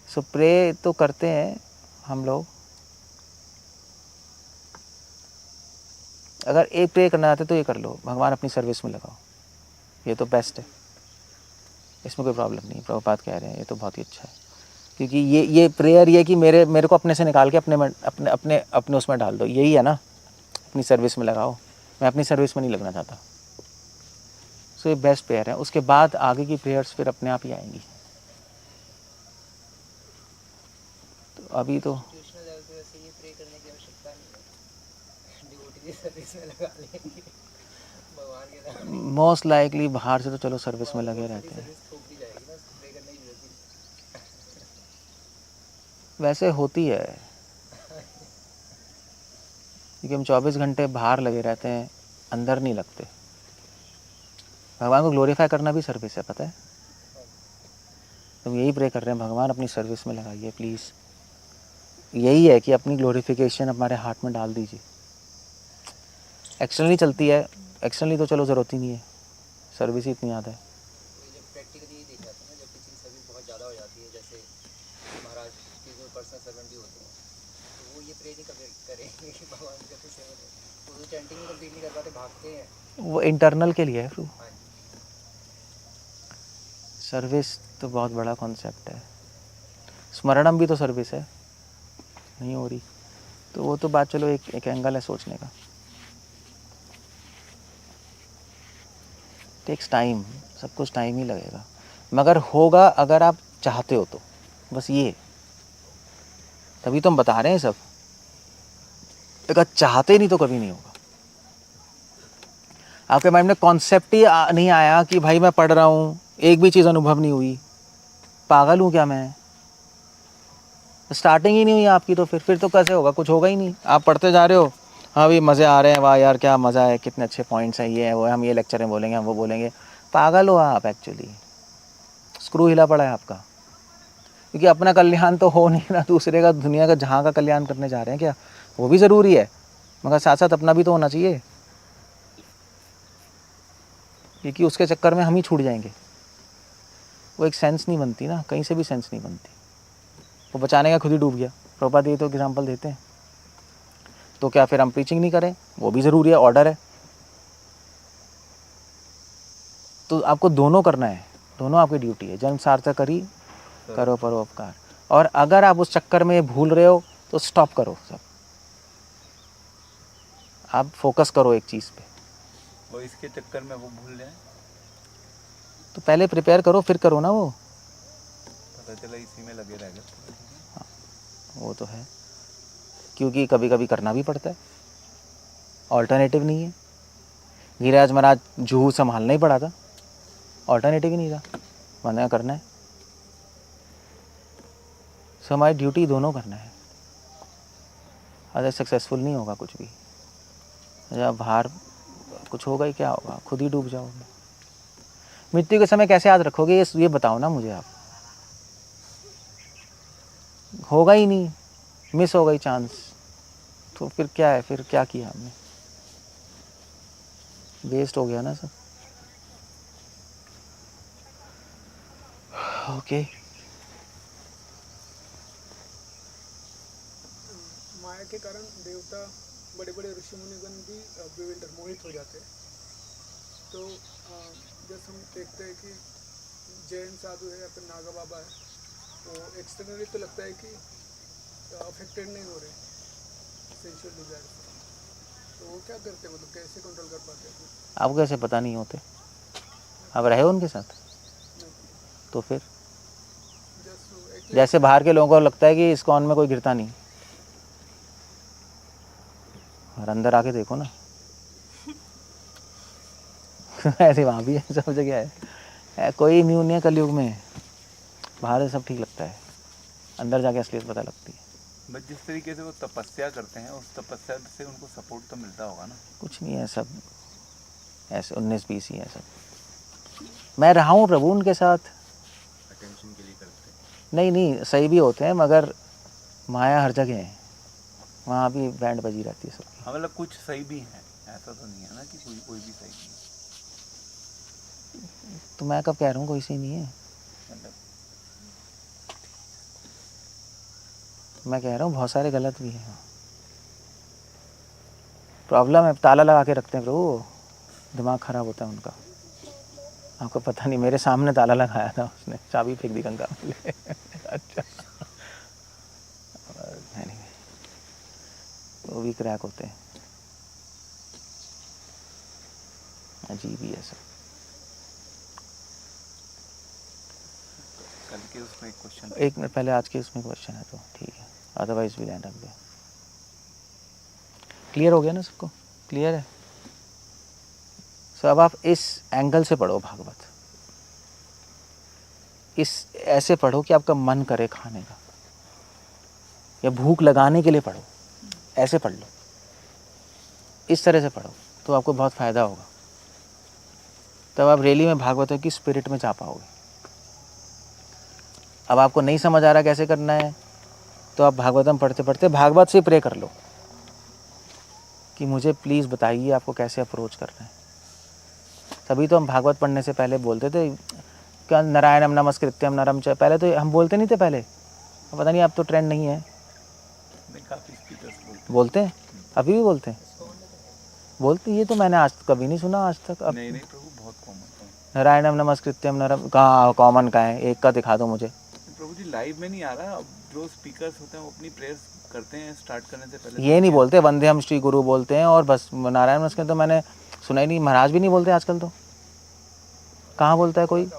सो प्रे तो करते हैं हम लोग। अगर एक प्रे करना चाहते तो ये कर लो, भगवान अपनी सर्विस में लगाओ, ये तो बेस्ट है, इसमें कोई प्रॉब्लम नहीं। प्रभुपाद कह रहे हैं ये तो बहुत ही अच्छा है, क्योंकि ये प्रेयर ये कि मेरे को अपने से निकाल के अपने उसमें डाल दो, यही है ना, अपनी सर्विस में लगाओ। मैं अपनी सर्विस में नहीं लगना चाहता। सो ये बेस्ट प्रेयर है। उसके बाद आगे की प्रेयर्स फिर अपने आप ही आएंगी। तो अभी तो इंस्टीट्यूशनल लेवल पे वैसे ये प्रे करने की आवश्यकता नहीं है, डिवोटी की सर्विस में लगा लेंगे भगवान के नाम। मोस्ट लाइकली बाहर से तो चलो सर्विस में लगे रहते हैं, सर्विस थोप दी जाएगी ना, उसको प्रे करने की जरूरत ही नहीं। वैसे होती है, क्योंकि हम 24 घंटे बाहर लगे रहते हैं, अंदर नहीं लगते। भगवान को ग्लोरीफाई करना भी सर्विस है, पता है। तुम यही प्रे कर रहे हैं, भगवान अपनी सर्विस में लगाइए प्लीज़। यही है कि अपनी ग्लोरिफिकेशन हमारे हार्ट में डाल दीजिए। एक्सटर्नली चलती है, एक्सटर्नली तो चलो ज़रूरत ही नहीं है, सर्विस ही इतनी याद है। तो जब प्रैक्टिकली ये देखा था ना, जब किसी की सर्विस बहुत ज़्यादा हो जाती है, जैसे महाराज के जो पर्सनल सर्वेंट भी होते हैं, तो वो ये प्रे नहीं करेंगे कि भगवान की अपनी सेवा करें, वो तो चैंटिंग में कंप्लीट नहीं कर पाते, भागते हैं। वो इंटरनल के लिए है। हाँ जी, सर्विस तो बहुत बड़ा कॉन्सेप्ट है। स्मरणम भी तो सर्विस है, नहीं हो रही तो वो तो बात, चलो एक एंगल है सोचने का। टेक्स टाइम, सब कुछ टाइम ही लगेगा, मगर होगा अगर आप चाहते हो तो। बस ये, तभी तो हम बता रहे हैं सब। अगर चाहते नहीं तो कभी नहीं होगा। आपके माइंड में कॉन्सेप्ट ही नहीं आया कि भाई मैं पढ़ रहा हूँ, एक भी चीज़ अनुभव नहीं हुई, पागल हूँ क्या मैं, स्टार्टिंग ही नहीं हुई आपकी, तो फिर तो कैसे होगा, कुछ होगा ही नहीं। आप पढ़ते जा रहे हो, हाँ भी मज़े आ रहे हैं, वाह यार क्या मज़ा है, कितने अच्छे पॉइंट्स हैं, ये है वो है, हम ये लेक्चर में बोलेंगे, हम वो बोलेंगे। पागल हो आप, एक्चुअली स्क्रू हिला पड़ा है आपका, क्योंकि अपना कल्याण तो हो नहीं रहा, दूसरे का, दुनिया का, जहाँ का कल्याण करने जा रहे हैं क्या, वो भी ज़रूरी है, मगर साथ साथ अपना भी तो होना चाहिए, क्योंकि उसके चक्कर में हम ही छूट जाएंगे। वो एक सेंस नहीं बनती ना, कहीं से भी सेंस नहीं बनती। वो बचाने का खुद ही डूब गया। प्रभुपाद ये तो एग्जाम्पल देते हैं। तो क्या फिर हम प्रीचिंग नहीं करें, वो भी ज़रूरी है, ऑर्डर है। तो आपको दोनों करना है, दोनों आपकी ड्यूटी है। जन्म सार्थक करी, करो परोपकार। और अगर आप उस चक्कर में भूल रहे हो तो स्टॉप करो सब, आप फोकस करो एक चीज़ पे। वो इसके चक्कर में वो भूल जाए, तो पहले प्रिपेयर करो फिर करो ना, वो पता चला इसी में लगे रह गए। वो तो है, क्योंकि कभी कभी करना भी पड़ता है, ऑल्टरनेटिव नहीं है। गिरिराज महाराज जूहू संभालना ही पड़ा था, ऑल्टरनेटिव ही नहीं था, मना करना है। सो हमारी ड्यूटी दोनों करना है, अदर सक्सेसफुल नहीं होगा कुछ भी। जब बाहर कुछ होगा ही क्या होगा, खुद ही डूब जाओगे। मृत्यु के समय कैसे याद रखोगे ये बताओ ना मुझे आप। होगा ही नहीं, मिस हो गई चांस, तो फिर क्या है, फिर क्या किया हमने, वेस्ट हो गया ना सब। ओके माया के कारण देवता, बड़े बड़े ऋषि मुनिगण भी bewilder, मोहित हो जाते हैं। तो जैसे हम देखते हैं कि जैन साधु है या फिर नागा बाबा है, वो एक्सटर्नली तो लगता है कि अफेक्टेड नहीं हो रहे सेंसुअल डिजायर से, तो वो क्या करते हैं, मतलब कैसे कंट्रोल कर पाते हैं? आपको कैसे पता नहीं होते, आप रहे हो उनके साथ, तो फिर जैसे बाहर के लोगों को लगता है कि इस्कॉन में कोई गिरता नहीं, और अंदर आके देखो ना ऐसे वहाँ भी है, सब जगह है, कोई इम्यून नहीं है कलयुग में। बाहर से सब ठीक लगता है, अंदर जाके असलियत पता लगती है। बट जिस तरीके से वो तपस्या करते हैं, उस तपस्या से उनको सपोर्ट तो मिलता होगा ना? कुछ नहीं है, सब ऐसे 19-20 ही है सब। मैं रहा हूँ प्रभु उनके साथ, अटेंशन के लिए करते हैं। नहीं नहीं सही भी होते हैं, मगर माया हर जगह है, वहाँ भी बैंड बजी रहती है सबकी। हाँ, मतलब कुछ सही भी है, ऐसा तो नहीं है ना कि कोई भी सही नहीं है। तो मैं कब कह रहा हूँ कोई सही नहीं है, मतलब मैं कह रहा हूँ बहुत सारे गलत भी हैं। प्रॉब्लम है, ताला लगा के रखते हैं प्रभु, दिमाग खराब होता है उनका। आपको पता नहीं, मेरे सामने ताला लगाया था उसने, चाबी फेंक दी गंगा में। अच्छा anyway, वो भी क्रैक होते हैं, अजीब ही है सब। कल के उसमें एक क्वेश्चन, एक मिनट पहले आज के उसमें क्वेश्चन है तो ठीक है, अदरवाइज भी लैंड रख गया। क्लियर हो गया ना सबको, क्लियर है? सो अब आप इस एंगल से पढ़ो भागवत, इस ऐसे पढ़ो कि आपका मन करे खाने का, या भूख लगाने के लिए पढ़ो, ऐसे पढ़ लो, इस तरह से पढ़ो तो आपको बहुत फ़ायदा होगा। तब आप रैली में भागवतों की स्पिरिट में जा पाओगे। अब आपको नहीं समझ आ रहा कैसे करना है, तो आप भागवतम पढ़ते पढ़ते भागवत से प्रे कर लो कि मुझे प्लीज़ बताइए आपको कैसे अप्रोच करना है। तभी तो हम भागवत पढ़ने से पहले बोलते थे क्या, नारायणम नमस्कृत्यम नरम च, पहले तो हम बोलते नहीं थे पहले, पता नहीं अब तो ट्रेंड नहीं है, नहीं काफ़ी स्पीकर्स बोलते हैं, अभी भी बोलते हैं, बोलते, ये तो मैंने आज कभी नहीं सुना आज तक। अब नहीं प्रभु बहुत कॉमन है। नारायणम नमस्कृत्यम नरम कहाँ कॉमन का है, एक का दिखा दो मुझे। प्रभु जी लाइव में नहीं आ रहा, अब जो स्पीकर्स होते हैं वो अपनी प्रेयर्स करते हैं स्टार्ट करने से पहले। ये नहीं बोलते, वंदे हम श्री गुरु बोलते हैं और बस, नारायण नमस्कार तो मैंने सुना ही नहीं, महाराज भी नहीं बोलते आजकल, तो कहाँ बोलता है कोई,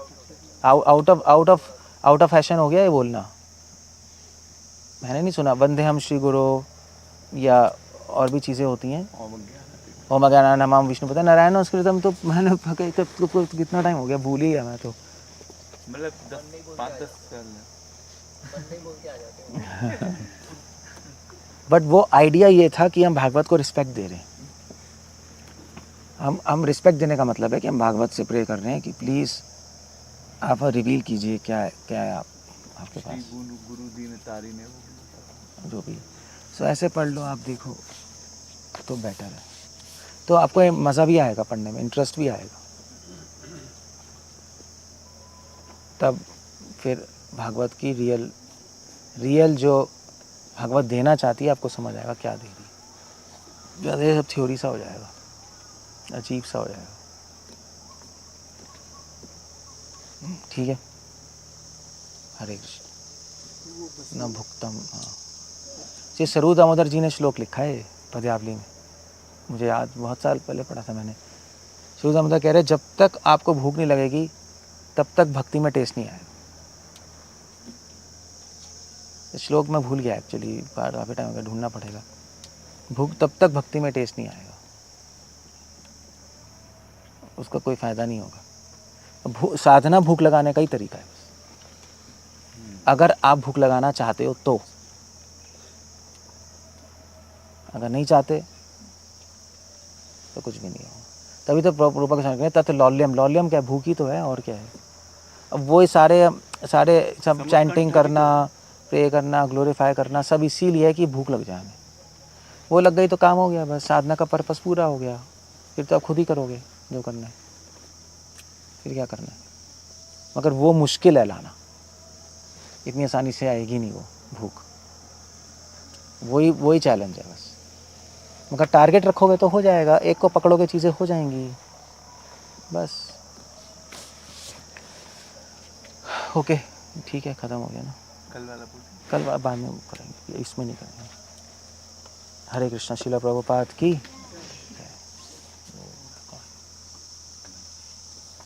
आउट ऑफ फैशन हो गया ये बोलना, मैंने नहीं सुना। वंदे हम श्री गुरु या और भी चीज़ें होती हैं, ओम ज्ञानानंद नमाम विष्णु पता, नारायण नमस्कृतम तो मैंने कितना टाइम हो गया, भूल ही गया मैं तो। मतलब 5-10 साल बंदे बोल के आ जाते हैं। बट वो आइडिया ये था कि हम भागवत को रिस्पेक्ट दे रहे हैं, हम रिस्पेक्ट देने का मतलब है कि हम भागवत से प्रे कर रहे हैं कि प्लीज़ आप रिवील कीजिए क्या है आपके पास, गुरु दीन तारी ने वो जो भी। सो ऐसे पढ़ लो आप, देखो तो बेटर है, तो आपको मज़ा भी आएगा पढ़ने में, इंटरेस्ट भी आएगा। तब फिर भागवत की रियल जो भागवत देना चाहती है आपको समझ आएगा क्या दे रही है, ज़्यादा सब थ्योरी सा हो जाएगा, अजीब सा हो जाएगा। ठीक है, हरे कृष्ण न भुक्तम। हाँ, ये सरू दामोदर जी ने श्लोक लिखा है पद्यावली में, मुझे याद, बहुत साल पहले पढ़ा था मैंने। सरू दामोदर कह रहे जब तक आपको भूख नहीं लगेगी तब तक भक्ति में टेस्ट नहीं आएगा। श्लोक मैं भूल गया एक्चुअली, काफ़ी टाइम हो गया, ढूंढना पड़ेगा। भूख तब तक भक्ति में टेस्ट नहीं आएगा। उसका कोई फ़ायदा नहीं होगा। साधना भूख लगाने का ही तरीका है बस। अगर आप भूख लगाना चाहते हो तो, अगर नहीं चाहते तो कुछ भी नहीं होगा। तभी तो प्रभुपाद कहते हैं तत् लौल्यम, लौल्यम क्या है? भूख ही तो है, और क्या है। अब वही सारे सब चैंटिंग करना, प्रे करना, ग्लोरीफाई करना, सब इसीलिए है कि भूख लग जाए हमें। वो लग गई तो काम हो गया, बस साधना का पर्पस पूरा हो गया। फिर तो आप खुद ही करोगे जो करना है, फिर क्या करना है। मगर वो मुश्किल है लाना, इतनी आसानी से आएगी नहीं वो भूख। वही चैलेंज है बस। मगर टारगेट रखोगे तो हो जाएगा, एक को पकड़ोगे चीज़ें हो जाएंगी बस। ओके, ठीक है, ख़त्म हो गया ना। कल वाला पूछें। कल बाद में करेंगे, इसमें नहीं करेंगे। हरे कृष्णा। श्रील प्रभुपाद की